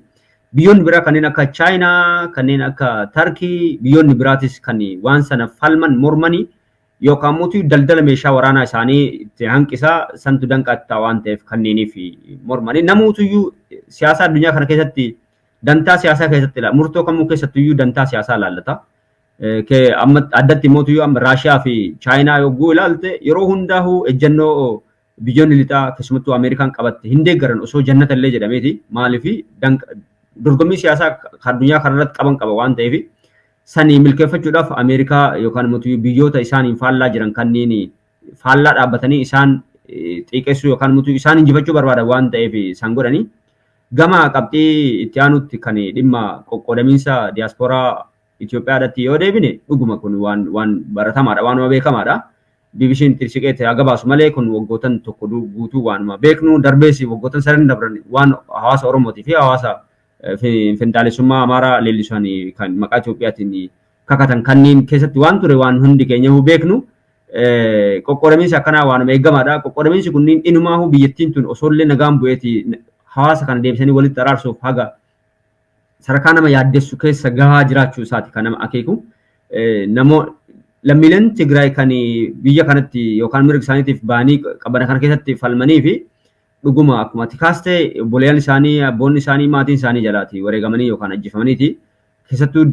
Biyyoonni biraa kanneen akka Chaayinaa, kanneen akka Tarkii, biyyoonni biraatis kan waan sana falman mormanii yookaan immoo daldala meeshaa waraanaa isaanii itti hanqisaa santu danqaatti waan ta'eef kanneeniif mormanii. Namootuyyu siyaasa addunyaa kana keessatti dantaa siyaasaa keessatti murtoo kamuu keessattiyyuu dantaa siyaasaa laallata. Amma addatti immoo amma Raashiyaa fi Chaayinaa yogguu ilaalte yeroo hundaa'uu ejjennoo biyyoonni lixaa keessumattuu Ameerikaan qabatte hin deeggaran osoo jannata illee jedhameeti. Maaliif dorgommii siyaasaa addunyaa kanarratti qaba waan ta'eef sanii milkeeffachuudhaaf Ameerikaa yookaan immoo biyyoota isaaniin faallaa jiran kanneen faallaa dhaabbatanii isaan xiqqeessuu yookaan immoo isaan injifachuu barbaadan waan ta'eef isaan godhanii. Gama qabxii itti aanutti kan dhimma qoqqoodamiinsa diyaaspooraa Itoophiyaadhaatti yoo deebine dhuguma kun waan baratamaadha, waan beekamaadha. BBC'n tirsiqeetti haa gabaasu malee kun waggootan tokko guutuu waanuma beeknu darbeessi waggootan sadan dabran waan hawaasa Oromootii fi hawaasa findaalessummaa Amaaraa leellisuun kan maqaa Itoophiyaatiin kakatan kanneen keessatti waan ture waan hundi keenya beeknu. Qoqqoodamiinsi akkanaa waanuma eegamaadha. Qoqqoodamiinsi kunniin inumaahu biyyattiin tun osoollee nagaan bu'eeti hawaasa kana deebisanii walitti araarsuuf haga sadarkaa nama yaaddessu keessa gahaa jiraachuu isaati kan nama akeeku. Lammiileen Tigraay kan biyya kanatti yookaan mirga isaaniitiif ba'anii qabana kana keessatti falmanii fi dhuguma akkuma ati kaastee obboleeyyan isaanii, abboonni isaanii, maatiin isaanii jalaati wareegamanii yookaan ajjeefamaniiti. Keessattuu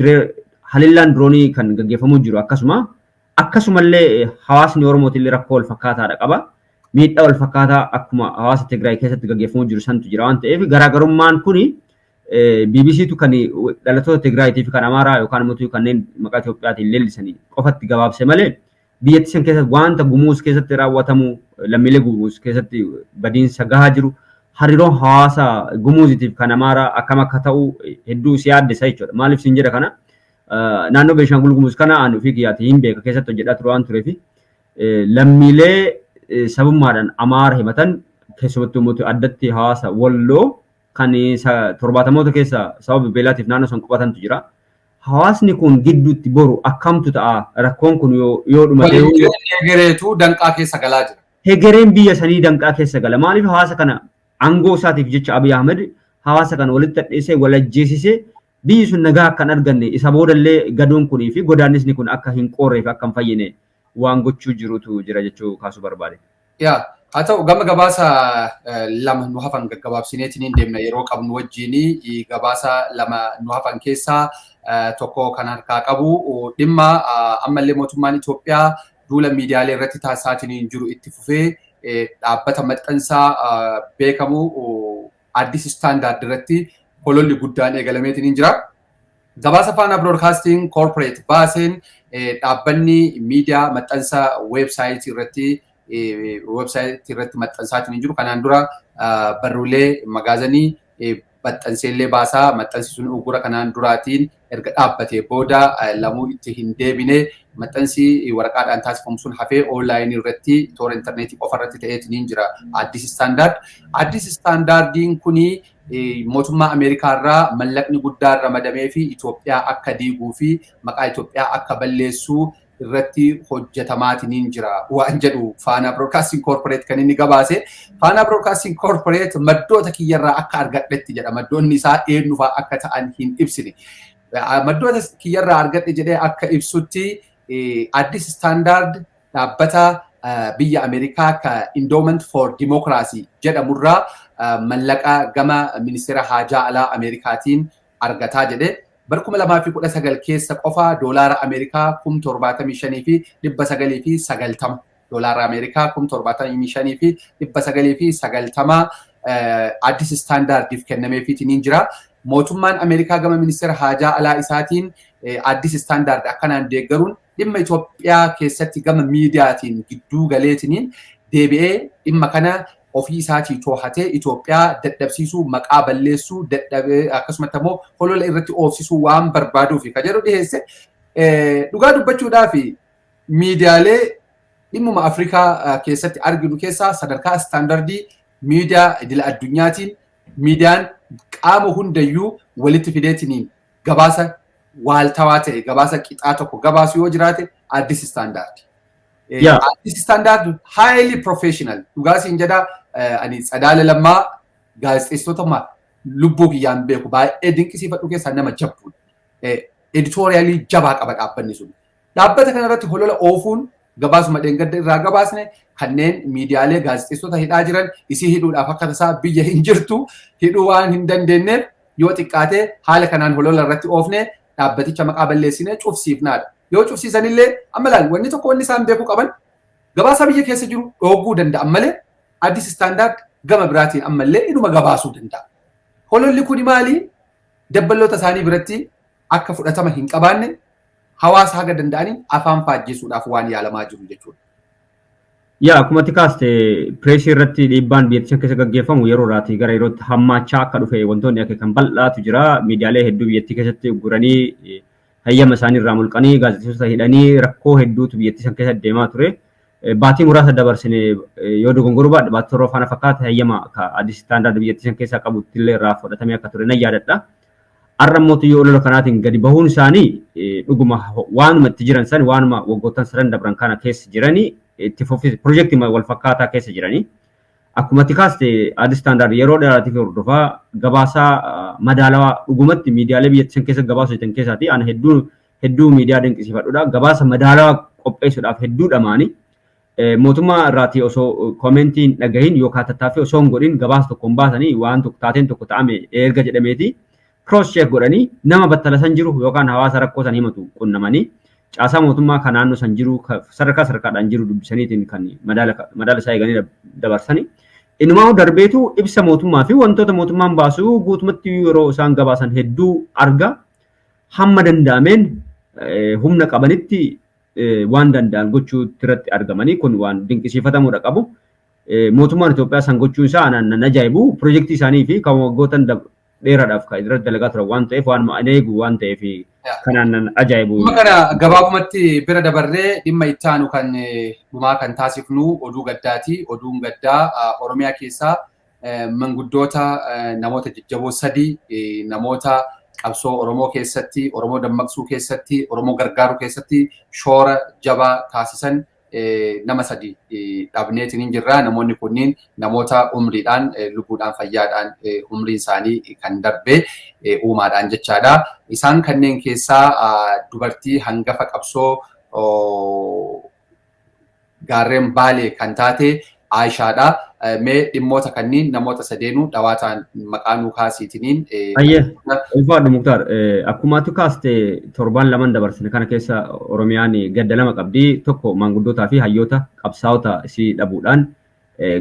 haleellaan diroonii kan gaggeeffamuu jiru akkasumallee hawaasni Oromootillee rakkoo wal fakkaataadha qaba. Miidhaa wal fakkaataa akkuma hawaasa Tigraay keessatti gaggeeffamuu jiru santu jira waan ta'eef garaagarummaan kuni BBCtu kan dhalattoota Tigraayitii fi kan Amaaraa yookaan immoo kanneen maqaa Itoophiyaatiin leellisanii qofatti gabaabse malee biyyattii san keessatti wanta gumuus keessatti raawwatamu lammiilee gumuus keessatti badiinsa gahaa jiru hariiroon hawaasa gumuuzitiif kan Amaaraa akkam akka ta'u hedduu si yaaddessa jechuudha. Maaliif siin jedha kana naannoo Beeshaangul Gumuuz kana aanu fi kiyyaatti hin beeka keessatti hojjedhaa ture waan tureef lammiilee sabummaadhaan Amaara himatan keessumattuu addatti hawaasa Walloo kan 70moota keessa sababa beelaatiif naannoo san qubatantu jira. Hawaasni kun gidduutti boru akkamtu ta'a rakkoon kun yoo dhumate hegereetu danqaa keessa galaa jira. Hegereen biyya sanii danqaa keessa gala. Maaliif hawaasa kana aangoo isaatiif jecha Abiy Ahmed hawaasa kana walitti hadheessee wal ajjeesisee biyyi sun nagaa akka hin arganne isa boodallee gadoon kunii fi godaannisni kun akka hin qoorree fi akka hin fayyine waan gochuu jirutu jira jechuu kaasuu barbaade. Haa ta'u gama gabaasa lama nu hafan gaggabaabsineetiin deemna yeroo qabnu wajjin gabaasa lama nu hafan keessaa tokko kan harkaa qabu dhimma ammallee mootummaan Itoophiyaa duula miidiyaalee irratti taasisaatiin jiru itti fufee dhaabbata maxxansaa beekamu Addis Standard irratti hololli guddaan eegalameetiin jira. Gabaasa Faana Broadcasting Corporate baaseen dhaabbanni miidiyaa maxxansa weebsaayitii irratti maxxansaatiin jiru. Kanaan dura barruulee magaazanii maxxanseellee baasaa maxxansi ugura kanaan duraatiin erga dhaabbatee booda lamuu itti hin deebine maxxansi waraqaadhaan taasifamu sun hafee onlaayinii irratti toora intarneetii qofa irratti ta'eetiin jira Addis Standard. Addis Standardiin kuni mootummaa Ameerikaa irraa mallaqni guddaan ramadamee fi Itoophiyaa akka diiguu fi maqaa Itoophiyaa akka balleessuu irratti hojjetamaatiin jira waan jedhu Faana Broadcasting Corporate kan inni gabaase. Faana Broadcasting Corporate maddoota kiyyarraa akka argadhetti jedha. Maddoonni isaa eenyufaa akka ta'an hin ibsine. Maddoota kiyyarraa argadhe jedhee akka ibsutti Addis Standard dhaabbata biyya Ameerikaa ka Endowment for Democracy jedhamurraa mallaqa gama ministeera haajaa alaa Ameerikaatiin argataa jedhe. Barkuma 2019 keessa qofa doolaara Ameerikaa 75,990 doolaara Ameerikaa 75,990 Addis Standardiif kennameefiitiin jira. Mootummaan Ameerikaa gama ministeera haajaa alaa isaatiin Addis Standard akkanaan deeggaruun dhimma Itoophiyaa keessatti gama miidiyaatiin gidduu galeetiin deebi'ee dhimma kana ofii isaatii too'atee Itoophiyaa dadhabsiisuu maqaa balleessuu akkasumas immoo holola irratti oofsisuu waan barbaaduuf kan jedhu dhiyeesse dhugaa dubbachuudhaaf miidiyaalee dhimmuma Afrikaa keessatti arginu keessaa sadarkaa istaandardii miidiyaa idila addunyaatiin miidiyaan qaama hundayyuu walitti fideetiniin gabaasa waaltawaa ta'e gabaasa qixaa tokko gabaasu yoo jiraate Addis Standard. Addis Standard highly professional. Dhugaasiin jedha ani Tsadaala Lammaa gaazexeessitoota lubbuu kiyyaan beeku baay'ee dinqisiifadhu keessaa nama jabbuudha. Editorialii jabaa qaba dhaabbanni sun. Dhaabbata kanarratti holola oofuun gabaasuma dheengadda irraa gabaasne kanneen miidiyaalee gaazexeessitoota hidhaa jiran isii hidhuudhaaf akka tasaa biyya hin jirtu hidhuu waan hin dandeenyeef yoo xiqqaatee haala kanaan holola irratti oofne dhaabbaticha maqaa balleessine cufsiifnaadha. Yoo cufsiisanillee amma laal wanni tokko wanni isaan beekuu qaban gabaasa biyya keessa jiru dhooguu danda'an malee Addis Standard gama biraatiin ammallee inuma gabaasuu danda'a. Hololli kun maali? Dabballoota isaanii biratti akka fudhatama hin qabaanne hawaasa haga danda'aniin afaan faajjisuudhaaf waan yaalamaa jiru jechuudha. Akkuma tikaaste pireesii irratti dhiibbaan biyyattii keessa gaggeeffamu yeroo irraatii gara yerootti hammaachaa akka dhufe wantoonni akka kan bal'aatu jira. Miidiyaalee hedduu biyyattii keessatti guranii hayyama isaanii irraa mulqanii gaazexeessitoota hidhanii rakkoo hedduutu biyyattii san keessa deemaa ture. Baatii muraasa dabarsine yoo dogongoruu baadhe baatii torba faana fakkaata hayyama Addis Standard biyyattii san keessaa qabutti illee irraa fudhatamee akka ture nan yaadadha. Har'a mootii olola kanaatiin gadi bahuun isaanii dhuguma waanuma itti jiran san waanuma waggoottan sadan dabran kana keessa jiranii itti fufis piroojeektii wal fakkaataa keessa jiranii. Akkuma tikaaste Addis Standard yeroo dheeraatiif hordofaa gabaasaa madaalawaa dhugumatti miidiyaalee biyyattii san keessa gabaasu jiran keessaati ana hedduu miidiyaa dinqisiifadhuudha. Gabaasa madaalawaa qopheessuudhaaf hedduu dhamaanii mootummaa irraatii osoo koomentiin dhagahin yookaan tattaaffii osoo hin godhin gabaasa tokko hin baasanii waan tokko taateen tokko ta'ame erga jedhameeti cross check godhanii nama battala san jiru yookaan hawaasa rakkoo san himatu qunnamanii caasaa mootummaa kan naannoo san jiru sadarkaadhaan jiru dubbisaniitiin kan madaala isaa eeganii dabarsanii inumaa darbeetu ibsa mootummaa fi wantoota mootummaan baasu guutumatti yeroo isaan gabaasan hedduu arga hamma danda'ameen humna qabanitti waan danda'an gochuu irratti argamanii kun waan dinqisiifatamuudha qabu. Mootummaan Itoophiyaa san gochuu isaa nan ajaa'ibu piroojeektii isaanii fi kan waggootan dheeraadhaaf kan irratti dalagaa turan waan ta'eef waan eegu waan ta'eef kanaan nan ajaa'ibu. Dhimma kana gabaabumatti bira dabarree dhimma itti aanu kan dhumaa kan taasifnu oduu gaddaati. Oduun gaddaa Oromiyaa keessaa manguddoota namoota jajjaboo sadii namoota qabsoo Oromoo keessatti, Oromoo dammaqsuu keessatti, Oromoo gargaaruu keessatti shoora jabaa taasisan nama sadi dhabneetiin jirra. Namoonni kunniin namoota umriidhaan lubbuudhaan fayyaadhaan umriin isaanii kan darbe uumaadhaan jechaadha. Isaan kanneen keessaa dubartii hangafa qabsoo gaarreen Baalee kan taate Aishaadha. Mee dhimmoota kanneen namoota sadeenuu dhawaataan maqaa nuu kaasiitiniin. Ulfaadhu Muktaar akkuma ati kaaste torban laman dabarsine kana keessa Oromiyaan gadda lama qabdi. Tokko maanguddootaa fi hayyoota qabsaa'ota isii dhabuudhaan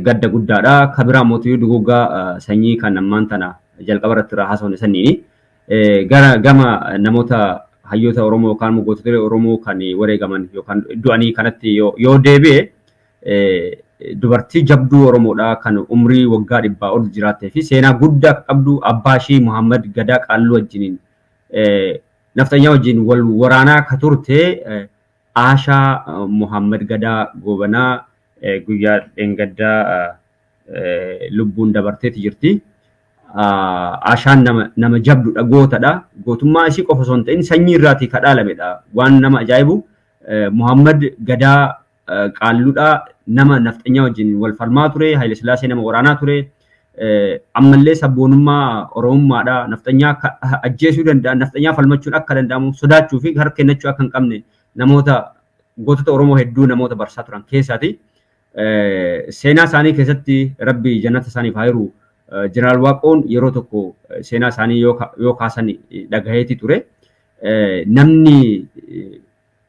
gadda guddaadha. Kabiraa mootii duguuggaa sanyii kan ammaan tana jalqaba irratti irraa haasawne sanniini. Gara gama namoota hayyoota Oromoo yookaan gootota Oromoo kan wareegaman yookaan du'anii kanatti yoo deebi'e dubartii jabduu Oromoodha kan umrii waggaa 100 ol jiraattee fi seenaa guddaa qabdu abbaa ishii Muhammad Gadaa Qaalluu wajjiniin naftanyaa wajjin wal waraanaa ka turte Aashaa Muhammad Gadaa Goobanaa guyyaa dheengaddaa lubbuun dabarteeti jirti. Aashaan nama jabdudha gootadha. Gootummaa ishii qofa osoo hin ta'in sanyii irraatii ka dhaalamedha. Waan nama ajaa'ibu Muhammad Gadaa Qaalluudha nama naftanyaa wajjin wal falmaa ture. Haile Sillaasee nama waraanaa ture. Ammallee sabboonummaa Oromummaadha. Naftanyaa ajjeesuu danda'an naftanyaa falmachuun akka danda'amu sodaachuu fi harka kennachuu akka hin qabne namoota gootota Oromoo hedduu namoota barsaa turan keessaati. Seenaa isaanii keessatti Rabbi jannata isaaniif haa hiru. Jeneraal Waaqoon yeroo tokko seenaa isaanii yoo kaasan dhagaheeti ture. Namni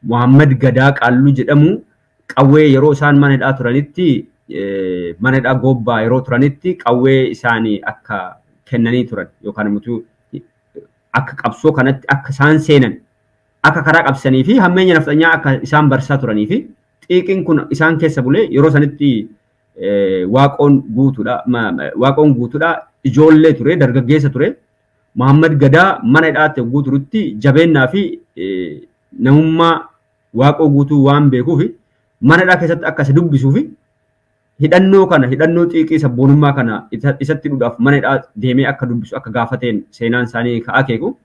Muhammad Gadaa Qaalluu jedhamu qawwee yeroo isaan mana hidhaa turanitti mana hidhaa Gobbaa yeroo turanitti qawwee isaanii akka kennanii turan yookaan immoo akka qabsoo kanatti akka isaan seenan akka karaa qabsanii fi hammeenya naftanyaa akka isaan barsaa turanii fi xiiqiin kun isaan keessa bulee yeroo sanitti Waaqoon guutuudha ijoollee ture dargaggeessa ture. Muhammad Gadaa mana hidhaatti guuturutti jabeennaa fi namummaa Waaqoo guutuu waan beekuuf manadhaa keessatti akka isa dubbisuu fi hidhannoo xiiqii sabboonummaa kana isatti dhuudhaaf manadhaa deemee akka dubbisu akka gaafateen seenaan isaanii ka'akeeku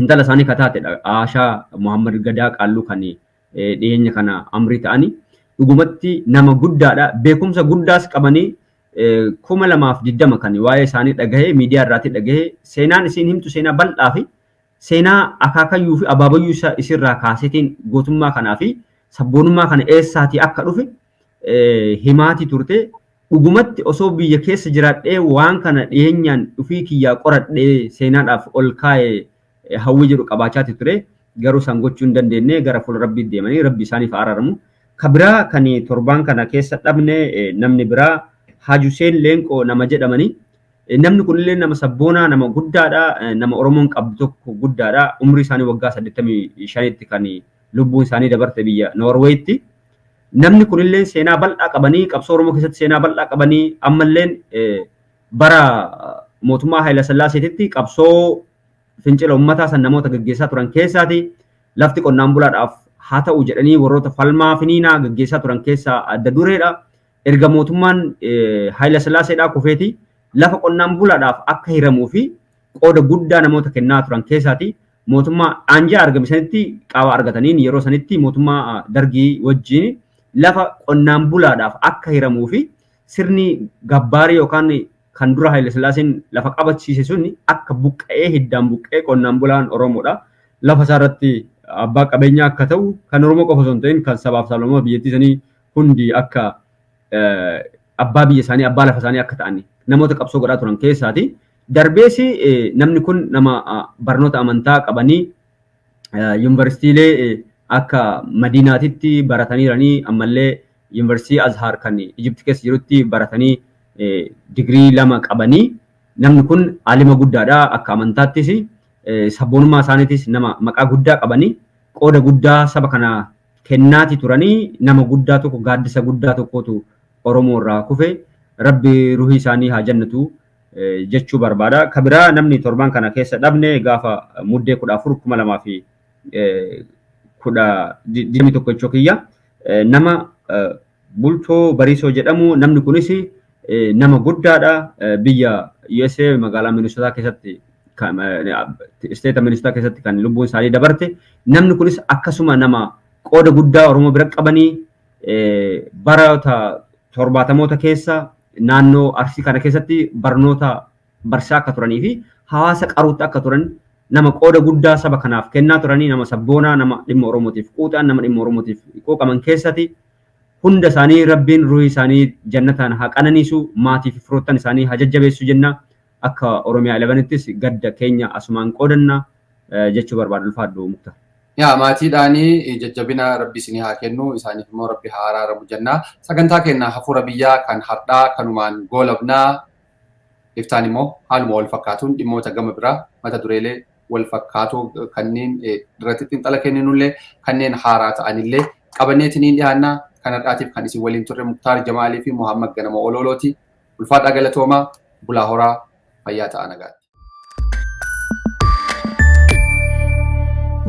intala isaanii kataatedha. Aashaa Muhammad Gadaa Qaalluu kan dhiyeenya kana amrii ta'anii dhugumatti nama guddaadha. Beekumsa guddaas qabanii 2020 kan waa'ee isaanii dhagahee miidiyaa irraatti dhagahee seenaan isiin himtu seenaa bal'aa fi seenaa akaakayyuu fi abaabayyuu isirraa kaasetiin gootummaa kanaa fi sabboonummaa kana eessaatii akka dhufe himaatii turte. Dhugumatti osoo biyya keessa jiraadhee waan kana dhiyeenyaan dhufii kiyyaa qoradhee seenaadhaaf ol kaa'ee hawwii jedhu qabaachaati ture. Garuu san gochuu hin dandeenye gara fuula rabbii deemanii rabbi isaaniif araaramu. Kabiraa kan torbaan kana keessa dhabne namni biraa Haji Hussein Leenqoo nama jedhamanii namni kunillee nama sabboonaa nama guddaadha. Nama Oromoon qabdu tokko guddaadha. Umrii isaanii waggaa 85tti kan lubbuun isaanii dabarte biyya Noorweeyitti. Namni kunillee seenaa bal'aa qabanii qabsoo Oromoo keessatti seenaa bal'aa qabanii ammallee bara mootummaa Haayila Sillaaseetitti qabsoo fincila uummataa san namoota gaggeessaa turan keessaati. Lafti qonnaan bulaadhaaf haa ta'u jedhanii warroota falmaa finiinaa gaggeessaa turan keessaa adda dureedha. Erga mootummaan Haayila Sillaaseedhaa kufeeti lafa qonnaan bulaadhaaf akka hiramuu fi qooda guddaa namoota kennaa turan keessaati. Mootummaa aanjaa argamsanitti qaaba argataniin yeroo sanitti mootummaa Dargii wajjin lafa qonnaan bulaadhaaf akka hiramuu fi sirni gabbaarii yookaan kan dura Haayila Sillaaseen lafa qabachiise sun akka buqqa'ee hiddaan buqqa'ee qonnaan bulaan Oromoodha. Lafa isaa irratti abbaa qabeenyaa akka ta'u kan Oromoo qofa osoo hin ta'in kan sabaaf sablammaa biyyattii sanii hundi akka abbaa biyya isaanii abbaa lafa isaanii akka ta'an namoota qabsoo godhaa turan keessaati. Darbees namni kun nama barnoota amantaa qabanii yuunivarsiitiilee akka Madiinaatitti barataniiranii ammallee yuunivarsiitii Azhar kan Ijipti keessa jirutti baratanii digirii 2 qabanii namni kun aalima guddaadha akka amantaattis sabboonummaa isaaniitis nama maqaa guddaa qabanii qooda guddaa saba kana kennaati turanii nama guddaa tokko gaaddisa guddaa tokkotu Oromoo irraa kufe rabbi ruhii isaanii haa jannatu jechuu barbaada. Kabiraa namni torbaan kana keessa dhabne gaafa muddee 14 2021 jechuu kiyya nama Bultoo Bariisoo jedhamu. Namni kunis nama guddaadha. Biyya USA magaalaa Minnesota keessatti state minister keessatti kan lubbuun isaanii dabarte. Namni kunis akkasuma nama qooda guddaa Oromoo bira qabanii baroota 70moota keessa naannoo Arsii kana keessatti barnoota barsaa akka turanii fi hawaasa qaruutti akka turan nama qooda guddaa saba kanaaf kennaa turanii nama sabboonaa nama dhimma Oromootiif quuxan nama dhimma Oromootiif qooqaman keessatti hunda isaanii rabbiin ruhii isaanii jannataan haa qananiisu maatii fi firoottan isaanii haa jajjabeessu jenna. Akka Oromiyaa 11ttis gadda keenya asumaan qoodanna jechuu barbaada. Ulfaadhu Muktar. Yaa maatiidhaanii jajjabina rabbi isinii haa kennu isaaniif immoo rabbi haa araaramu jenna. Sagantaa keenya hafuura biyyaa kan har'aa kanumaan goolabnaa iftaan immoo haaluma wal fakkaatuun dhimmoota gama biraa mata dureelee wal fakkaatoo kanneen irratti xiinxala kenninullee kanneen haaraa ta'anillee qabanneetiniin dhiyaannaa kan har'aatiif kan isin waliin turre Muktaar Jamaalii fi Muhammad Ganama Ololooti. Ulfaadhaa galatoomaa bulaa horaa fayyaa ta'aa nagaatti.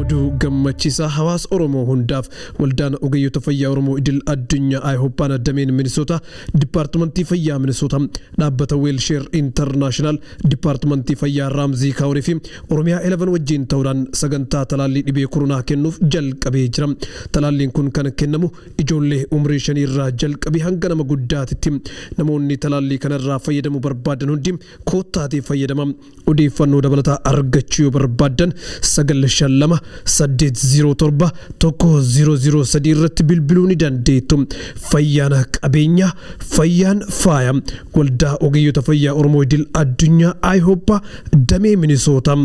oduu gammachiisaa hawaasa Oromoo hundaaf waldaan ogeeyyota fayyaa Oromoo idil addunyaa Ayhoppaan addameen Minisoota dipaartimentii fayyaa Minisoota dhaabbata Weelsheer Internaashinaal dipaartimentii fayyaa Raamzii Kaawurii fi Oromiyaa 11 wajjin ta'uudhaan sagantaa talaallii dhibee koronaa kennuuf jalqabee jira. Talaalliin kun kan kennamu ijoollee umrii 5 irraa jalqabee hanga nama guddaatitti. Namoonni talaallii kanarraa fayyadamuu barbaadan hundi koottaatii fayyadama. Odeeffannoo dabalataa argachuu barbaadan 952 807 100 irratti bilbiluu ni dandeettu. Fayyaan qabeenya, fayyaan faaya. Waldaa ogeeyyota fayyaa Oromoo idil addunyaa Ayhoppaa damee Minisoota.